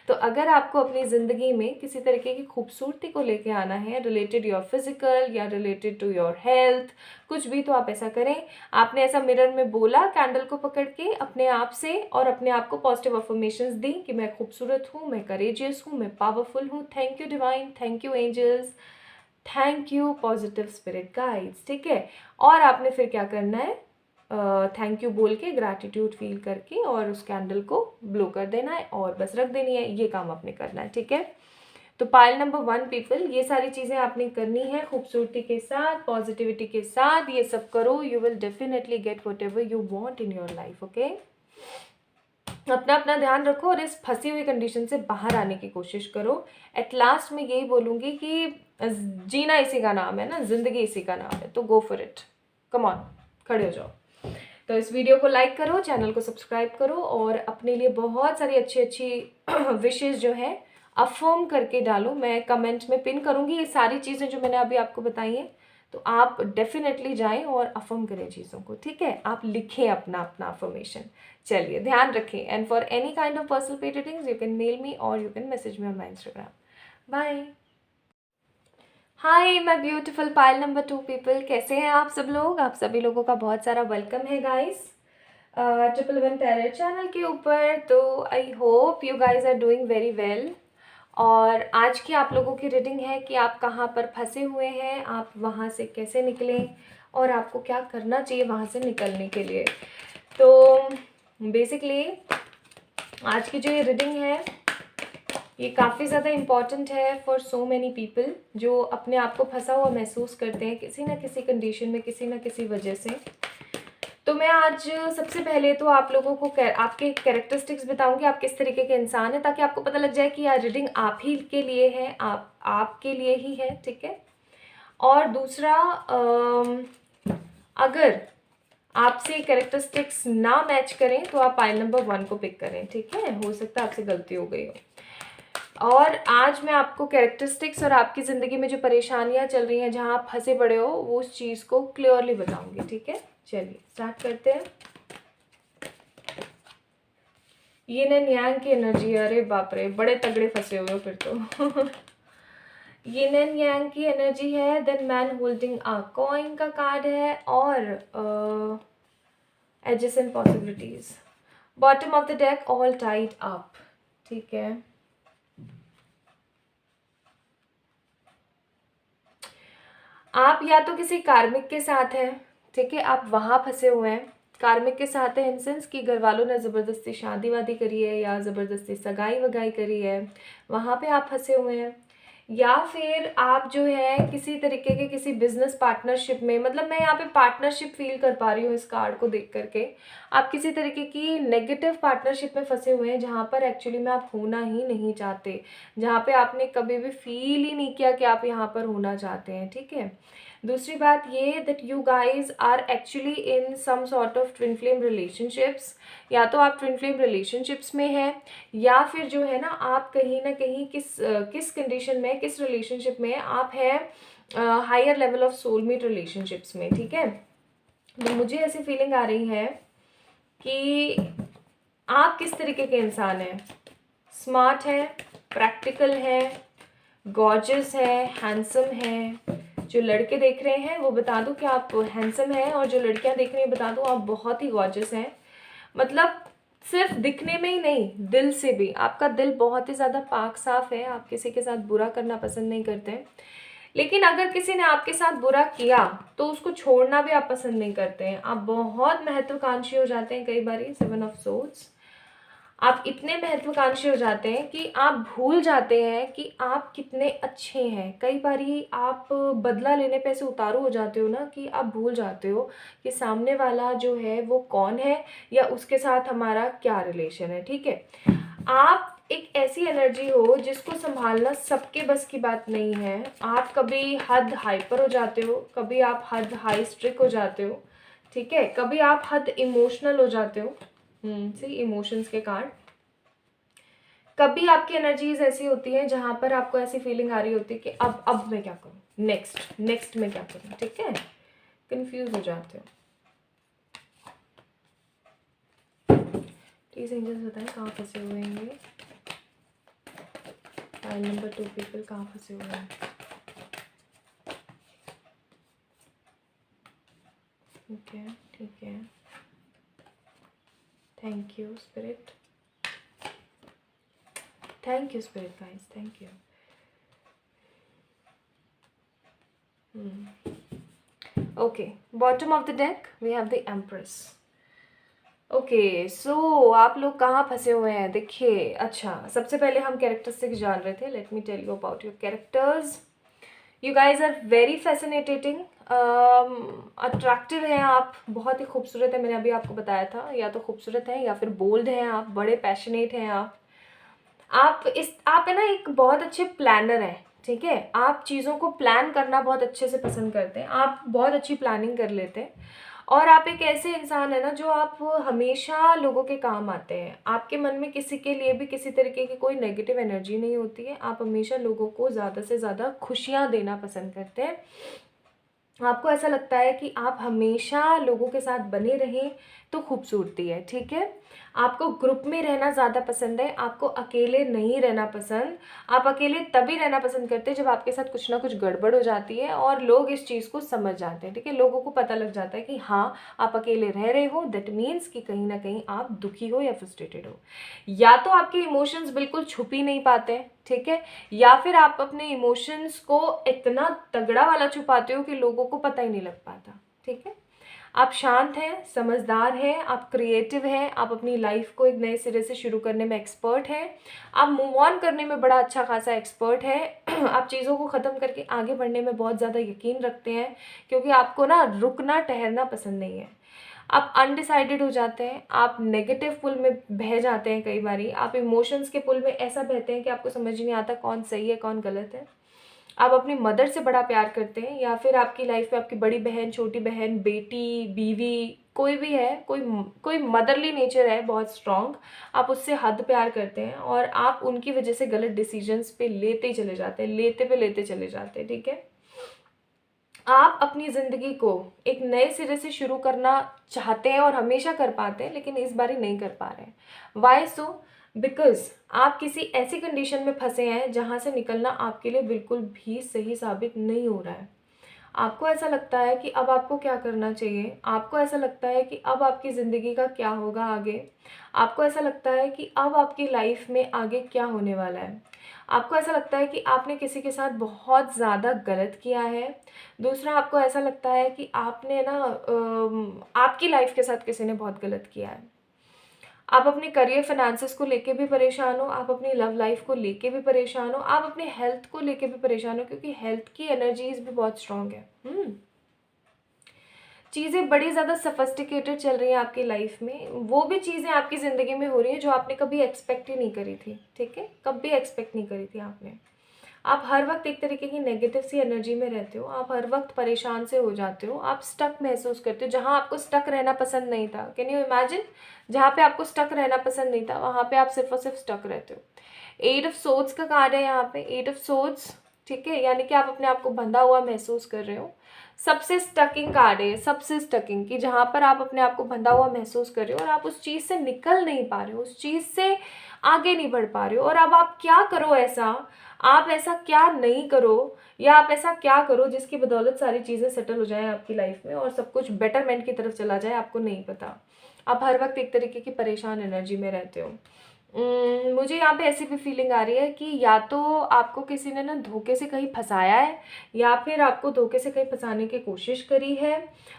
S1: तो अगर आपको अपनी ज़िंदगी में किसी तरीके की खूबसूरती को लेके आना है, रिलेटेड योर फिजिकल या रिलेटेड टू योर हेल्थ, कुछ भी, तो आप ऐसा करें। आपने ऐसा मिरर में बोला कैंडल को पकड़ के अपने आप से, और अपने आप को पॉजिटिव अफर्मेशंस दी कि मैं खूबसूरत हूँ, मैं करेजियस हूँ, मैं पावरफुल हूँ, thank you divine, thank you angels, thank you positive spirit guides. ठीक है, और आपने फिर क्या करना है, थैंक यू बोल के ग्रैटिट्यूड फील करके और उस कैंडल को ब्लो कर देना है और बस रख देनी है। ये काम आपने करना है। ठीक है, तो पाइल नंबर 1 पीपल, ये सारी चीज़ें आपने करनी है खूबसूरती के साथ, पॉजिटिविटी के साथ। ये सब करो, you will definitely get what ever you want in your life. Okay, अपना अपना ध्यान रखो और इस फंसी हुई कंडीशन से बाहर आने की कोशिश करो। एट लास्ट में यही बोलूँगी कि जीना इसी का नाम है ना, जिंदगी इसी का नाम है, तो go for it, come on, खड़े हो जाओ। तो इस वीडियो को लाइक करो, चैनल को सब्सक्राइब करो और अपने लिए बहुत सारी अच्छी अच्छी विशेज़ जो है अफर्म करके डालो। मैं कमेंट में पिन करूँगी ये सारी चीज़ें जो मैंने अभी आपको बताई हैं, तो आप डेफिनेटली जाएं और अफर्म करें चीज़ों को। ठीक है, आप लिखें अपना अपना अफर्मेशन। चलिए, ध्यान रखें। And for any kind of personal pay readings you can mail me और you can message me on my Instagram. Bye. Hi my beautiful pile number 2 people, कैसे हैं आप सब लोग? आप सभी लोगों का बहुत सारा वेलकम है guys triple one tarot channel के ऊपर। तो I hope you guys are doing very well. और आज की आप लोगों की रीडिंग है कि आप कहाँ पर फंसे हुए हैं, आप वहाँ से कैसे निकलें और आपको क्या करना चाहिए वहाँ से निकलने के लिए। तो बेसिकली आज की जो ये रीडिंग है ये काफ़ी ज़्यादा इम्पॉर्टेंट है फॉर सो मैनी पीपल जो अपने आप को फंसा हुआ महसूस करते हैं किसी ना किसी कंडीशन में, किसी ना किसी वजह से। तो मैं आज सबसे पहले तो आप लोगों को आपके कैरेक्टरिस्टिक्स बताऊंगी, आप किस तरीके के इंसान हैं, ताकि आपको पता लग जाए कि यार रीडिंग आप ही के लिए है, आपके लिए ही है। ठीक है, और दूसरा अगर आपसे कैरेक्टरिस्टिक्स ना मैच करें तो आप पाइल नंबर 1 को पिक करें। ठीक है, हो सकता है आपसे गलती हो गई हो। और आज मैं आपको कैरेक्टरिस्टिक्स और आपकी ज़िंदगी में जो परेशानियां चल रही हैं, जहां आप फंसे पड़े हो, वो उस चीज़ को क्लियरली बताऊंगी। ठीक है, चलिए स्टार्ट करते हैं। ये ना यांग की एनर्जी, अरे बाप रे, बड़े तगड़े फंसे हुए हो फिर तो। ये नन यांग की एनर्जी है। Then man holding a coin का कार्ड है, और adjacent possibilities. Bottom of the deck all tied up. ठीक है, आप या तो किसी कार्मिक के साथ हैं, ठीक है, आप वहां फंसे हुए हैं। कार्मिक के साथ है इन सेंस कि घर वालों ने ज़बरदस्ती शादी वादी करी है या ज़बरदस्ती सगाई वगाई करी है, वहाँ पे आप फंसे हुए हैं। या फिर आप जो है किसी तरीके के किसी बिजनेस पार्टनरशिप में, मतलब मैं यहाँ पे पार्टनरशिप फील कर पा रही हूँ इस कार्ड को देख करके। आप किसी तरीके की नेगेटिव पार्टनरशिप में फंसे हुए हैं, जहाँ पर एक्चुअली में आप होना ही नहीं चाहते, जहाँ पे आपने कभी भी फील ही नहीं किया कि आप यहाँ पर होना चाहते हैं। ठीक है, दूसरी बात ये that you guys are actually in some sort of twin flame relationships. या तो आप ट्विन फ्लेम रिलेशनशिप्स में हैं, या फिर जो है ना आप कहीं ना कहीं किस कंडीशन में, किस रिलेशनशिप में आप हैं, higher level of soulmate relationships में। ठीक है, तो मुझे ऐसी फीलिंग आ रही है कि आप किस तरीके के इंसान हैं। स्मार्ट है, प्रैक्टिकल है, गॉर्जियस है, हैंडसम है। जो लड़के देख रहे हैं वो बता दूं कि आप हैंडसम हैं, और जो लड़कियां देख रही हैं बता दूं आप बहुत ही गॉर्जियस हैं। मतलब सिर्फ दिखने में ही नहीं, दिल से भी आपका दिल बहुत ही ज़्यादा पाक साफ है। आप किसी के साथ बुरा करना पसंद नहीं करते, लेकिन अगर किसी ने आपके साथ बुरा किया तो उसको छोड़ना भी आप पसंद नहीं करते हैं। आप बहुत महत्वाकांक्षी हो जाते हैं कई बार। 7 ऑफ सोर्ड्स, आप इतने महत्वाकांक्षी हो जाते हैं कि आप भूल जाते हैं कि आप कितने अच्छे हैं। कई बारी आप बदला लेने पे ऐसे उतारू हो जाते हो ना कि आप भूल जाते हो कि सामने वाला जो है वो कौन है, या उसके साथ हमारा क्या रिलेशन है। ठीक है, आप एक ऐसी एनर्जी हो जिसको संभालना सबके बस की बात नहीं है। आप कभी हद हाइपर हो जाते हो, कभी आप हद हाई स्ट्रिक हो जाते हो। ठीक है, कभी आप हद इमोशनल हो जाते हो। सी इमोशंस के कार्ड। कभी आपकी एनर्जीज ऐसी होती हैं जहां पर आपको ऐसी फीलिंग आ रही होती है कि अब मैं क्या करूं, नेक्स्ट मैं क्या करूं। ठीक है, कंफ्यूज हो जाते हो। प्लीज एंजल्स बताएं कहाँ फंसे हुए हैं ये। फाइल नंबर 2 पीपल कहाँ फंसे हुए हैं। ठीक है, ठीक है, thank you spirit, thank you spirit guys, thank you. Okay, bottom of the deck we have the empress. Okay, so आप लोग कहाँ फंसे हुए हैं देखिए। अच्छा, सबसे पहले हम कैरेक्टरिस्टिक्स जान रहे थे। Let me tell you about your characters. You guys are very fascinating, attractive हैं आप, बहुत ही खूबसूरत है। मैंने अभी आपको बताया था, या तो खूबसूरत हैं या फिर बोल्ड हैं आप, बड़े पैशनेट हैं आप है ना एक बहुत अच्छे प्लानर हैं। ठीक है, आप चीज़ों को प्लान करना बहुत अच्छे से पसंद करते हैं, आप बहुत अच्छी प्लानिंग कर लेते हैं। और आप एक ऐसे इंसान है ना जो आप हमेशा लोगों के काम आते हैं। आपके मन में किसी के लिए भी किसी तरीके की कोई नेगेटिव एनर्जी नहीं होती है। आप हमेशा लोगों को ज़्यादा से ज़्यादा खुशियाँ देना पसंद करते हैं। आपको ऐसा लगता है कि आप हमेशा लोगों के साथ बने रहें तो खूबसूरती है। ठीक है, आपको ग्रुप में रहना ज़्यादा पसंद है, आपको अकेले नहीं रहना पसंद। आप अकेले तभी रहना पसंद करते हैं जब आपके साथ कुछ ना कुछ गड़बड़ हो जाती है और लोग इस चीज़ को समझ जाते हैं। ठीक है, लोगों को पता लग जाता है कि हाँ आप अकेले रह रहे हो, दैट मीन्स कि कहीं ना कहीं आप दुखी हो या फ्रस्ट्रेटेड हो। या तो आपके इमोशंस बिल्कुल छुप ही नहीं पाते, ठीक है, या फिर आप अपने इमोशंस को इतना तगड़ा वाला छुपाते हो कि लोगों को पता ही नहीं लग पाता। ठीक है, आप शांत हैं, समझदार हैं, आप क्रिएटिव हैं, आप अपनी लाइफ को एक नए सिरे से शुरू करने में एक्सपर्ट हैं, आप मूव ऑन करने में बड़ा अच्छा खासा एक्सपर्ट है। आप चीज़ों को ख़त्म करके आगे बढ़ने में बहुत ज़्यादा यकीन रखते हैं, क्योंकि आपको ना रुकना ठहरना पसंद नहीं है। आप अनडिसाइडेड हो जाते हैं, आप नेगेटिव पुल में बह जाते हैं। कई बारी आप इमोशंस के पुल में ऐसा बहते हैं कि आपको समझ नहीं आता कौन सही है कौन गलत है। आप अपनी मदर से बड़ा प्यार करते हैं, या फिर आपकी लाइफ में आपकी बड़ी बहन, छोटी बहन, बेटी, बीवी, कोई भी है, कोई मदरली नेचर है बहुत स्ट्रॉन्ग, आप उससे हद प्यार करते हैं और आप उनकी वजह से गलत डिसीजंस पे लेते ही चले जाते हैं, लेते चले जाते हैं, ठीक है। आप अपनी ज़िंदगी को एक नए सिरे से शुरू करना चाहते हैं और हमेशा कर पाते हैं, लेकिन इस बारी नहीं कर पा रहे हैं। Y so? बिकॉज आप किसी ऐसी कंडीशन में फंसे हैं जहाँ से निकलना आपके लिए बिल्कुल भी सही साबित नहीं हो रहा है। आपको ऐसा लगता है कि अब आपको क्या करना चाहिए, आपको ऐसा लगता है कि अब आपकी ज़िंदगी का क्या होगा आगे, आपको ऐसा लगता है कि अब आपकी लाइफ में आगे क्या होने वाला है, आपको ऐसा लगता है कि आपने किसी के साथ बहुत ज़्यादा गलत किया है। दूसरा, आपको ऐसा लगता है कि आपने ना आपकी लाइफ के साथ किसी ने बहुत गलत किया है। आप अपने करियर फाइनेंसेस को लेके भी परेशान हो, आप अपनी लव लाइफ को लेके भी परेशान हो, आप अपने हेल्थ को लेके भी परेशान हो, क्योंकि हेल्थ की एनर्जीज भी बहुत स्ट्रांग है। चीज़ें बड़ी ज़्यादा सफिस्टिकेटेड चल रही हैं आपकी लाइफ में, वो भी चीज़ें आपकी ज़िंदगी में हो रही हैं जो आपने कभी एक्सपेक्ट ही नहीं करी थी, ठीक है, कभी एक्सपेक्ट नहीं करी थी आपने। आप हर वक्त एक तरीके की नेगेटिव सी एनर्जी में रहते हो, आप हर वक्त परेशान से हो जाते हो, आप स्टक महसूस करते हो जहाँ आपको स्टक रहना पसंद नहीं था। Can you imagine? जहाँ पे आपको स्टक रहना पसंद नहीं था वहाँ पे आप सिर्फ और सिर्फ स्टक रहते हो। 8 ऑफ सोर्ड्स का कार्ड है यहाँ पे, 8 ऑफ सोर्ड्स, ठीक है, यानी कि आप अपने आप को बंधा हुआ महसूस कर रहे हो। सबसे स्टकिंग कार्ड है, सबसे स्टकिंग, कि जहाँ पर आप अपने आप को बंधा हुआ महसूस कर रहे हो और आप उस चीज़ से निकल नहीं पा रहे हो, उस चीज़ से आगे नहीं बढ़ पा रहे हो। और अब आप क्या करो ऐसा, आप ऐसा क्या नहीं करो, या आप ऐसा क्या करो जिसकी बदौलत सारी चीज़ें सेटल हो जाएं आपकी लाइफ में और सब कुछ बेटरमेंट की तरफ चला जाए, आपको नहीं पता। आप हर वक्त एक तरीके की परेशान एनर्जी में रहते हो। मुझे यहाँ पे ऐसी भी फीलिंग आ रही है कि या तो आपको किसी ने ना धोखे से कहीं फंसाया है, या फिर आपको धोखे से कहीं फंसाने की कोशिश करी है।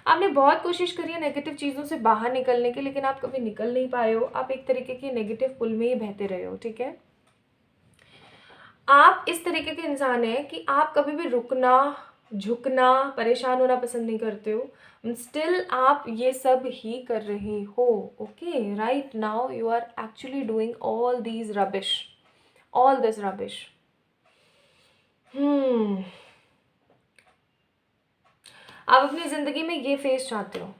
S1: आपने बहुत कोशिश करी है नेगेटिव चीज़ों से बाहर निकलने की, लेकिन आप कभी निकल नहीं पाए हो। आप एक तरीके की नेगेटिव पुल में ही बहते रहे हो, ठीक है। आप इस तरीके के इंसान हैं कि आप कभी भी रुकना, झुकना, परेशान होना पसंद नहीं करते हो। स्टिल आप ये सब ही कर रहे हो। Okay, right now you are actually doing all these rubbish, all this rubbish. आप अपनी ज़िंदगी में ये फेस चाहते हो,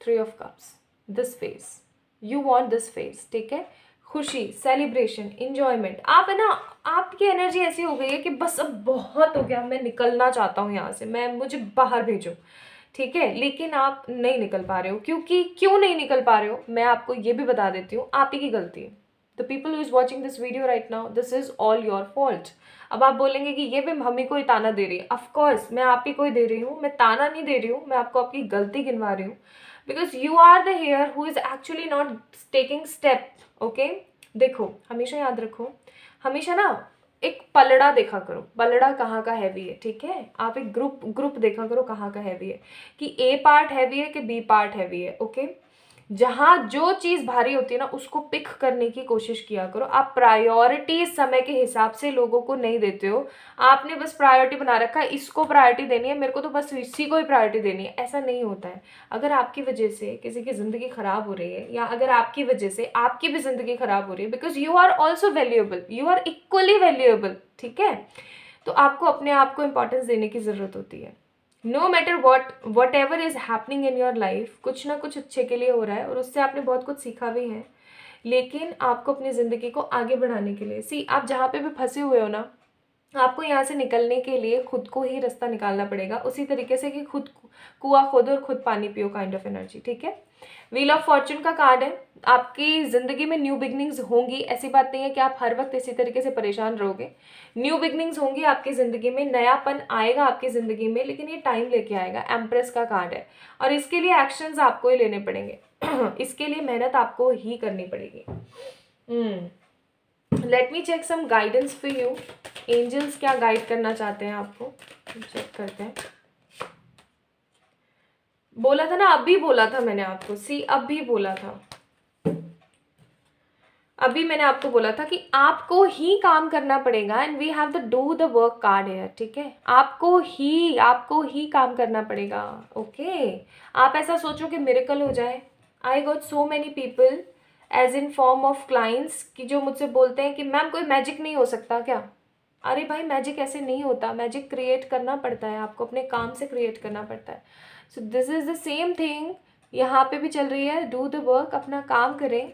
S1: 3 of cups, this face, you want this face, ठीक है। खुशी, सेलिब्रेशन, इंजॉयमेंट, आप है ना, आपकी एनर्जी ऐसी हो गई है कि बस अब बहुत हो गया, मैं निकलना चाहता हूँ यहाँ से, मुझे बाहर भेजो, ठीक है। लेकिन आप नहीं निकल पा रहे हो, क्योंकि क्यों नहीं निकल पा रहे हो मैं आपको ये भी बता देती हूँ, आप ही की गलती है। The people who is watching this video right now, this is all your fault. अब आप बोलेंगे कि ये भी हम ही को ही ताना दे रही है। ऑफकोर्स मैं आप ही को ही दे रही हूँ, मैं ताना नहीं दे रही हूँ, मैं आपको आपकी गलती गिनवा रही हूँ। Because you are the heir who is actually not taking step. Okay, देखो, हमेशा याद रखो, हमेशा ना एक पलड़ा देखा करो, पलड़ा कहाँ का हैवी है, ठीक है। आप एक ग्रुप देखा करो कहाँ का हैवी है, कि ए पार्ट हैवी है कि बी पार्ट हैवी है। ओके, जहाँ जो चीज़ भारी होती है ना उसको पिक करने की कोशिश किया करो। आप प्रायोरिटी समय के हिसाब से लोगों को नहीं देते हो। आपने बस प्रायोरिटी बना रखा है, इसको प्रायोरिटी देनी है, मेरे को तो बस इसी को ही प्रायोरिटी देनी है, ऐसा नहीं होता है। अगर आपकी वजह से किसी की ज़िंदगी ख़राब हो रही है, या अगर आपकी वजह से आपकी भी ज़िंदगी ख़राब हो रही है, because you are also valuable, you are equally valuable, ठीक है। तो आपको अपने आप को इम्पोर्टेंस देने की ज़रूरत होती है। No matter whatever is happening in your life, कुछ ना कुछ अच्छे के लिए हो रहा है और उससे आपने बहुत कुछ सीखा भी है। लेकिन आपको अपनी ज़िंदगी को आगे बढ़ाने के लिए, आप जहाँ पे भी फंसे हुए हो ना, आपको यहाँ से निकलने के लिए खुद को ही रास्ता निकालना पड़ेगा, उसी तरीके से कि खुद कुआं खोदो और खुद पानी पियो काइंड ऑफ एनर्जी, ठीक है। व्हील ऑफ फॉर्चून का कार्ड है। आपकी ज़िंदगी में न्यू बिगनिंग्स होंगी, ऐसी बात नहीं है कि आप हर वक्त इसी तरीके से परेशान रहोगे। न्यू बिगनिंग्स होंगी आपकी ज़िंदगी में, नयापन आएगा आपकी ज़िंदगी में, लेकिन ये टाइम लेके आएगा। एम्प्रेस का कार्ड है, और इसके लिए एक्शंस आपको ही लेने पड़ेंगे इसके लिए मेहनत आपको ही करनी पड़ेगी। Let me check some guidance for you. Angels क्या गाइड करना चाहते हैं आपको, चेक करते हैं। बोला था ना, अभी बोला था मैंने आपको, अभी बोला था, अभी मैंने आपको बोला था कि आपको ही काम करना पड़ेगा, and we have the do the work card here, ठीक है। आपको ही काम करना पड़ेगा। ओके, आप ऐसा सोचो कि मिरेकल हो जाए। I got so many people as in form of clients कि जो मुझसे बोलते हैं कि मैम कोई मैजिक नहीं हो सकता क्या, अरे भाई मैजिक ऐसे नहीं होता, मैजिक क्रिएट करना पड़ता है, आपको अपने काम से क्रिएट करना पड़ता है। So this is the same thing यहाँ पे भी चल रही है। डू द वर्क, अपना काम करें,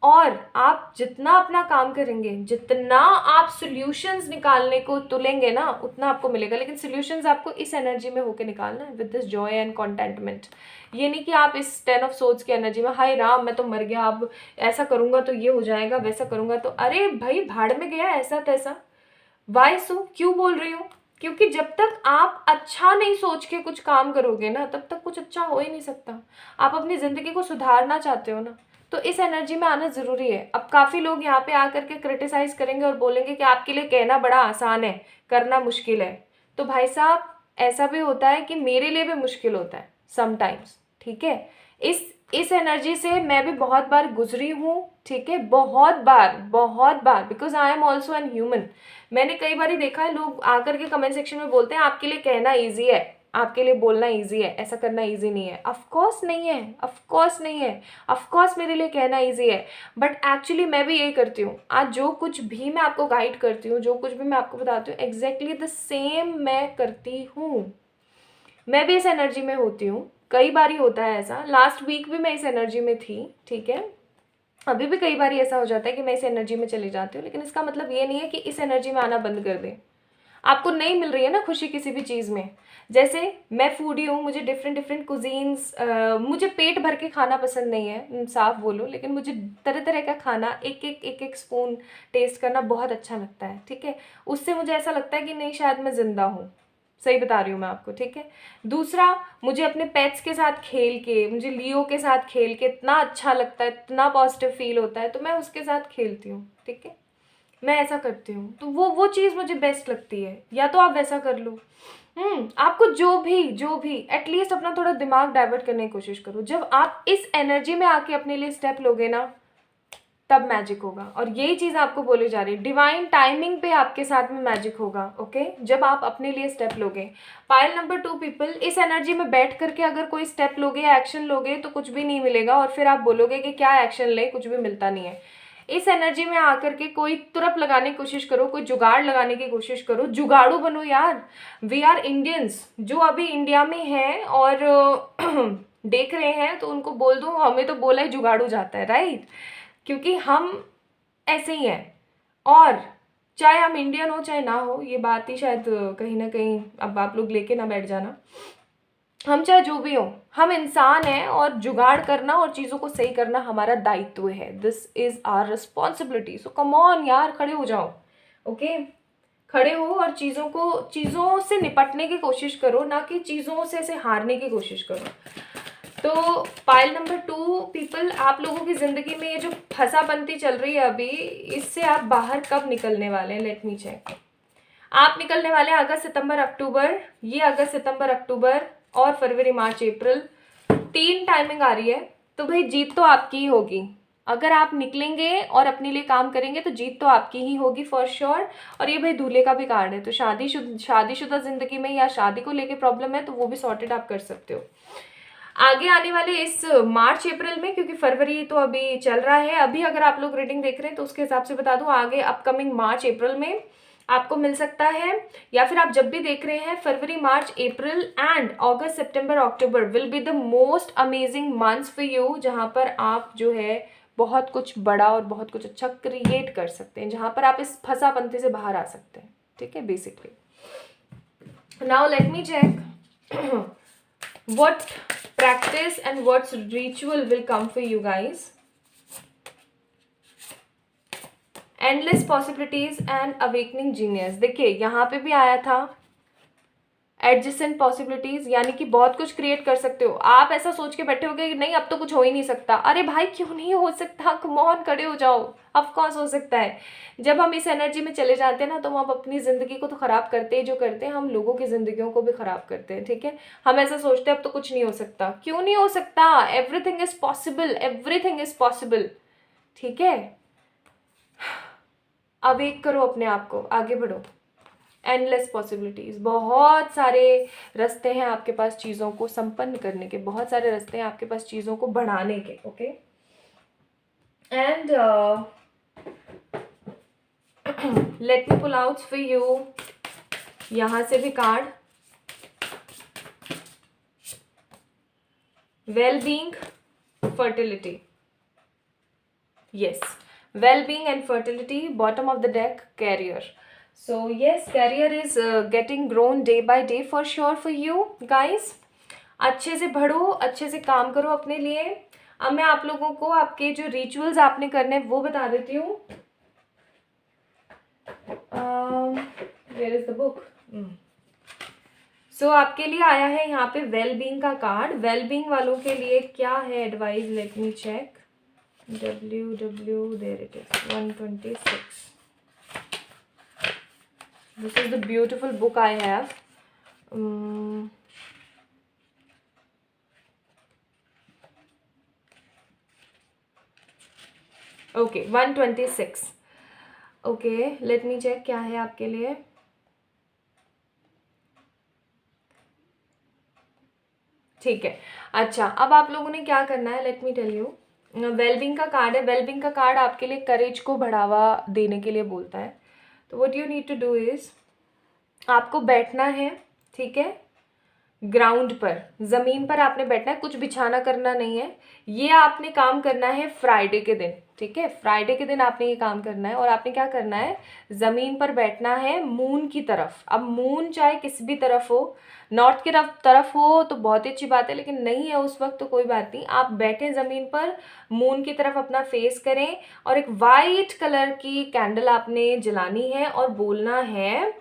S1: और आप जितना अपना काम करेंगे, जितना आप सॉल्यूशंस निकालने को तुलेंगे ना, उतना आपको मिलेगा। लेकिन सॉल्यूशंस आपको इस एनर्जी में होके निकालना है, with this Joy and contentment. ये नहीं कि आप इस 10 ऑफ सोर्ड्स की एनर्जी में, हाय राम मैं तो मर गया, अब ऐसा करूंगा तो ये हो जाएगा, वैसा करूंगा तो, अरे भाई भाड़ में गया ऐसा तैसा। वाई सो, क्यों बोल रही हूँ? क्योंकि जब तक आप अच्छा नहीं सोच के कुछ काम करोगे ना, तब तक कुछ अच्छा हो ही नहीं सकता। आप अपनी ज़िंदगी को सुधारना चाहते हो ना, तो इस एनर्जी में आना ज़रूरी है। अब काफ़ी लोग यहाँ पे आकर के क्रिटिसाइज करेंगे और बोलेंगे कि आपके लिए कहना बड़ा आसान है, करना मुश्किल है। तो भाई साहब, ऐसा भी होता है कि मेरे लिए भी मुश्किल होता है समटाइम्स, ठीक है। इस एनर्जी से मैं भी बहुत बार गुजरी हूँ, ठीक है, बहुत बार, because I am also an human. मैंने कई बार देखा है, लोग आकर के कमेंट सेक्शन में बोलते हैं आपके लिए कहना ईजी है, आपके लिए बोलना ईजी है, ऐसा करना ईजी नहीं है। ऑफकोर्स नहीं है, ऑफकोर्स नहीं है, ऑफकोर्स मेरे लिए कहना ईजी है, बट एक्चुअली मैं भी यही करती हूँ। आज जो कुछ भी मैं आपको गाइड करती हूँ, जो कुछ भी मैं आपको बताती हूँ, एग्जैक्टली द सेम मैं करती हूँ। मैं भी इस एनर्जी में होती हूँ, कई बार ही होता है ऐसा। लास्ट वीक भी मैं इस एनर्जी में थी, ठीक है। अभी भी कई बार ऐसा हो जाता है कि मैं इस एनर्जी में चली जाती हूँ, लेकिन इसका मतलब ये नहीं है कि इस एनर्जी में आना बंद कर दें। आपको नहीं मिल रही है ना खुशी किसी भी चीज़ में, जैसे मैं फूडी हूँ, मुझे डिफरेंट डिफरेंट कुजीन्स, मुझे पेट भर के खाना पसंद नहीं है, साफ बोलो, लेकिन मुझे तरह तरह का खाना एक एक स्पून टेस्ट करना बहुत अच्छा लगता है, ठीक है। उससे मुझे ऐसा लगता है कि नहीं, शायद मैं ज़िंदा हूँ। सही बता रही हूँ मैं आपको, ठीक है। दूसरा, मुझे अपने पेट्स के साथ खेल के, मुझे लियो के साथ खेल के इतना अच्छा लगता है, इतना पॉजिटिव फील होता है, तो मैं उसके साथ खेलती हूँ, ठीक है। मैं ऐसा करती हूँ, तो वो चीज़ मुझे बेस्ट लगती है। या तो आप वैसा कर लो। आपको जो भी एटलीस्ट अपना थोड़ा दिमाग डाइवर्ट करने की कोशिश करो। जब आप इस एनर्जी में आके अपने लिए स्टेप लोगे ना, तब मैजिक होगा। और यही चीज़ आपको बोली जा रही है, डिवाइन टाइमिंग पे आपके साथ में मैजिक होगा, ओके, जब आप अपने लिए स्टेप लोगे। पाइल नंबर 2 पीपल, इस एनर्जी में बैठ करके अगर कोई स्टेप लोगे या एक्शन लोगे तो कुछ भी नहीं मिलेगा, और फिर आप बोलोगे कि क्या एक्शन ले, कुछ भी मिलता नहीं है। इस एनर्जी में आकर के कोई तुरप लगाने की कोशिश करो, कोई जुगाड़ लगाने की कोशिश करो, जुगाड़ू बनो यार। वी आर इंडियंस, जो अभी इंडिया में हैं और देख रहे हैं, तो उनको बोल दो हमें तो बोला ही जुगाड़ू जाता है, राइट। क्योंकि हम ऐसे ही हैं। और चाहे हम इंडियन हो चाहे ना हो, ये बात ही शायद कहीं ना कहीं अब आप लोग लेके ना बैठ जाना, हम चाहे जो भी हो, हम इंसान हैं, और जुगाड़ करना और चीज़ों को सही करना हमारा दायित्व है। This is our responsibility. So come on यार, खड़े हो जाओ, ओके। खड़े हो और चीज़ों से निपटने की कोशिश करो, ना कि चीज़ों से ऐसे हारने की कोशिश करो। तो पाइल नंबर 2 पीपल, आप लोगों की ज़िंदगी में ये जो फंसापंती चल रही है अभी, इससे आप बाहर कब निकलने वाले हैं? Let me check. आप निकलने वाले हैं अगस्त सितंबर अक्टूबर। ये अगस्त सितंबर अक्टूबर और फरवरी मार्च अप्रैल, 3 टाइमिंग आ रही है। तो भाई जीत तो आपकी ही होगी। अगर आप निकलेंगे और अपने लिए काम करेंगे तो जीत तो आपकी ही होगी फॉर श्योर। और ये भाई दूल्हे का भी कार्ड है, तो शादीशुदा जिंदगी में या शादी को लेके प्रॉब्लम है तो वो भी सॉर्टेड आप कर सकते हो आगे आने वाले इस मार्च अप्रैल में, क्योंकि फरवरी तो अभी चल रहा है। अभी अगर आप लोग रीडिंग देख रहे हैं तो उसके हिसाब से बता दूं, आगे अपकमिंग मार्च अप्रैल में आपको मिल सकता है, या फिर आप जब भी देख रहे हैं, February March April and August September October will be the most amazing months for you, जहां पर आप जो है बहुत कुछ बड़ा और बहुत कुछ अच्छा क्रिएट कर सकते हैं, जहां पर आप इस फंसापंती से बाहर आ सकते हैं, ठीक है। Basically now let me check what practice and what ritual will come for you guys. Endless possibilities and awakening genius। देखिए यहाँ पे भी आया था एडजेसेंट पॉसिबिलिटीज, यानी कि बहुत कुछ क्रिएट कर सकते हो। आप ऐसा सोच के बैठे होगे कि नहीं अब तो कुछ हो ही नहीं सकता। अरे भाई क्यों नहीं हो सकता, कम ऑन, खड़े हो जाओ, ऑफ कोर्स हो सकता है। जब हम इस एनर्जी में चले जाते हैं ना, तो हम अपनी ज़िंदगी को तो ख़राब करते हैं, जो करते हैं हम लोगों की ज़िंदगियों को भी ख़राब करते हैं, ठीक है। हम ऐसा सोचते हैं अब तो कुछ नहीं हो सकता। क्यों नहीं हो सकता? Everything is possible, everything is possible, ठीक है। अवेक करो अपने आप को, आगे बढ़ो। एंडलेस पॉसिबिलिटीज़, बहुत सारे रास्ते हैं आपके पास चीज़ों को संपन्न करने के, बहुत सारे रास्ते हैं आपके पास चीज़ों को बढ़ाने के, okay. And let me pull out for you यहाँ से भी card. well-being, fertility. Yes, well-being and fertility. Bottom of the deck, career. So yes, career is getting grown day by day for sure for you guys. अच्छे से बढ़ो, अच्छे से काम करो अपने लिए. अब मैं आप लोगों को आपके जो रिचुअल्स आपने करने वो बता देती हूँ. Where is the book? So आपके लिए आया है यहाँ पे वेलबींग का कार्ड. वेलबींग वालों के लिए क्या है advice? Let me check. There it is 126. This is the beautiful book I have. Okay 126. Okay let me check क्या है आपके लिए. ठीक है. अच्छा, अब आप लोगों ने क्या करना है, let me tell you. Wellbeing का कार्ड है. वेलबींग का कार्ड आपके लिए करेज को बढ़ावा देने के लिए बोलता है. तो what you need to do is, आपको बैठना है, ठीक है, ग्राउंड पर, ज़मीन पर आपने बैठना है. कुछ बिछाना करना नहीं है. ये आपने काम करना है फ्राइडे के दिन, ठीक है. फ्राइडे के दिन आपने ये काम करना है. और आपने क्या करना है, ज़मीन पर बैठना है मून की तरफ. अब मून चाहे किसी भी तरफ हो, नॉर्थ की तरफ हो तो बहुत ही अच्छी बात है, लेकिन नहीं है उस वक्त तो कोई बात नहीं. आप बैठे ज़मीन पर, मून की तरफ अपना फेस करें और एक वाइट कलर की कैंडल आपने जलानी है और बोलना है,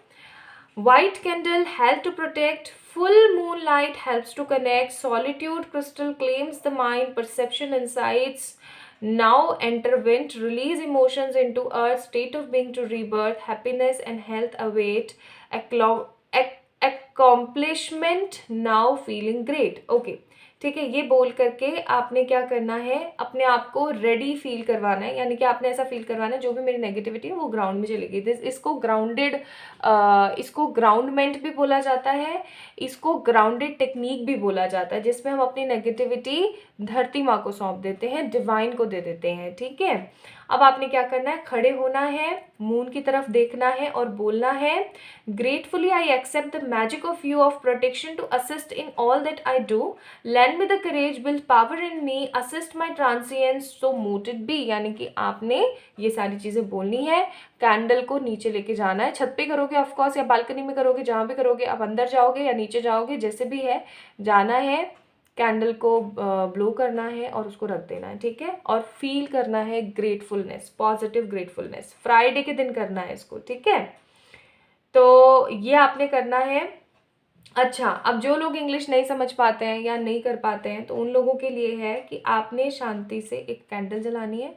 S1: white candle help to protect, full moonlight helps to connect, solitude crystal claims the mind, perception insights now enter wind, release emotions into earth, state of being to rebirth, happiness and health await, accomplishment now feeling great. Okay, ठीक है. ये बोल करके आपने क्या करना है, अपने आप को रेडी फील करवाना है. यानी कि आपने ऐसा फील करवाना है जो भी मेरी नेगेटिविटी है वो ग्राउंड में चली गई. इसको ग्राउंडेड, इसको ग्राउंडमेंट भी बोला जाता है, इसको ग्राउंडेड टेक्निक भी बोला जाता है, जिसमें हम अपनी नेगेटिविटी धरती माँ को सौंप देते हैं, डिवाइन को दे देते हैं. ठीक है. अब आपने क्या करना है, खड़े होना है, मून की तरफ देखना है और बोलना है, gratefully I accept the magic of you of protection to assist in all that I do, land with the courage, build power in me, assist my transience, so mote it be. यानी कि आपने ये सारी चीज़ें बोलनी है. कैंडल को नीचे लेके जाना है. छत पे करोगे ऑफकोर्स, या बालकनी में करोगे, जहाँ भी करोगे. आप अंदर जाओगे या नीचे जाओगे, जैसे भी है, जाना है, कैंडल को ब्लो करना है और उसको रख देना है. ठीक है. और फील करना है ग्रेटफुलनेस, पॉजिटिव ग्रेटफुलनेस. फ्राइडे के दिन करना है इसको. ठीक है. तो ये आपने करना है. अच्छा, अब जो लोग इंग्लिश नहीं समझ पाते हैं या नहीं कर पाते हैं तो उन लोगों के लिए है कि आपने शांति से एक कैंडल जलानी है,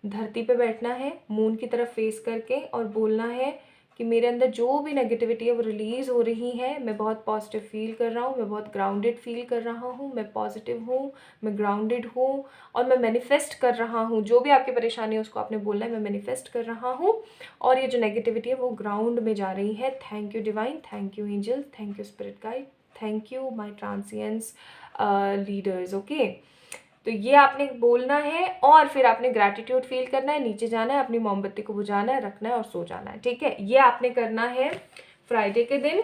S1: धरती पे बैठना है, मून की तरफ फेस करके और बोलना है कि मेरे अंदर जो भी नेगेटिविटी है वो रिलीज़ हो रही है. मैं बहुत पॉजिटिव फील कर रहा हूँ, मैं बहुत ग्राउंडेड फील कर रहा हूँ, मैं पॉजिटिव हूँ, मैं ग्राउंडेड हूँ और मैं मैनिफेस्ट कर रहा हूँ. जो भी आपकी परेशानी है उसको आपने बोलना है, मैं मैनिफेस्ट कर रहा हूँ और ये जो नेगेटिविटी है वो ग्राउंड में जा रही है. Thank you divine, thank you angel, thank you spirit guide, thank you my trances leaders. Okay. तो ये आपने बोलना है और फिर आपने ग्रैटिट्यूड फील करना है, नीचे जाना है, अपनी मोमबत्ती को बुझाना है, रखना है और सो जाना है. ठीक है. ये आपने करना है फ्राइडे के दिन.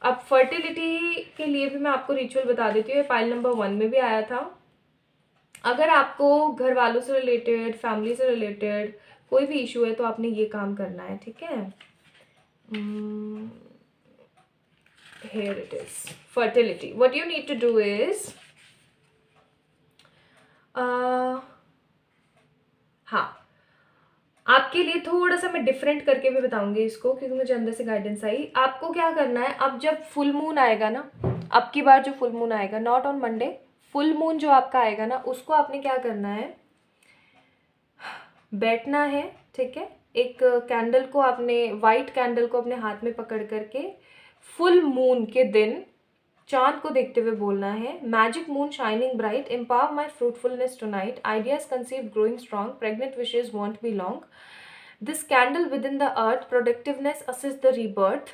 S1: अब फर्टिलिटी के लिए भी मैं आपको रिचुअल बता देती हूँ. पाइल नंबर 1 में भी आया था. अगर आपको घर वालों से रिलेटेड, फैमिली से रिलेटेड कोई भी इशू है तो आपने ये काम करना है. ठीक है. Here it is. Fertility. What you need to do is, हाँ, आपके लिए थोड़ा सा मैं डिफरेंट करके भी बताऊंगी इसको, क्योंकि मुझे अंदर से गाइडेंस आई. आपको क्या करना है, अब जब फुल मून आएगा ना, अब की बार जो फुल मून आएगा, not on Monday, full moon जो आपका आएगा ना, उसको आपने क्या करना है, बैठना है. ठीक है. एक कैंडल को आपने, वाइट कैंडल को अपने हाथ में पकड़ करके फुल मून के दिन चांद को देखते हुए बोलना है, magic moon shining bright, empower my fruitfulness tonight, ideas conceive growing strong, pregnant wishes won't be long, this candle within the earth, productiveness assist the rebirth,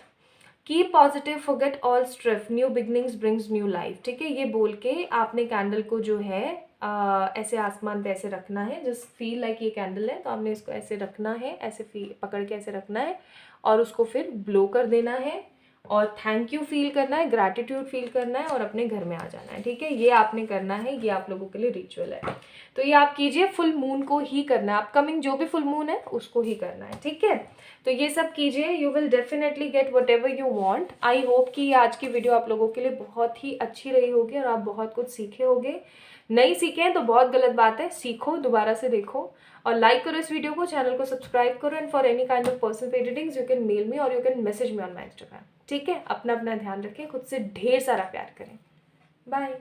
S1: keep positive, forget all stress, new beginnings brings new life. ठीक है, ये बोल के आपने candle को जो है ऐसे आसमान पे ऐसे रखना है। जस्ट फील लाइक ये कैंडल है, तो आपने इसको ऐसे रखना है, ऐसे पकड़ के ऐसे रखना है और उसको फिर ब्लो कर देना है और थैंक यू फील करना है, ग्रैटिट्यूड फील करना है और अपने घर में आ जाना है। ठीक है, ये आपने करना है, ये आप लोगों के लिए रिचुअल है। तो ये आप कीजिए, फुल मून को ही करना है, अपकमिंग जो भी फुल मून है उसको ही करना है। ठीक है, तो ये सब कीजिए, you will definitely get what ever you want. I hope कि आज की वीडियो आप लोगों के लिए बहुत ही अच्छी रही होगी और आप बहुत कुछ सीखे होंगे। नहीं सीखे हैं तो बहुत गलत बात है, सीखो, दोबारा से देखो और लाइक करो इस वीडियो को, चैनल को सब्सक्राइब करो। And for any kind of personal paid readings you can mail me और you can message me on my Instagram. ठीक है, अपना अपना ध्यान रखें, खुद से ढेर सारा प्यार करें। बाय।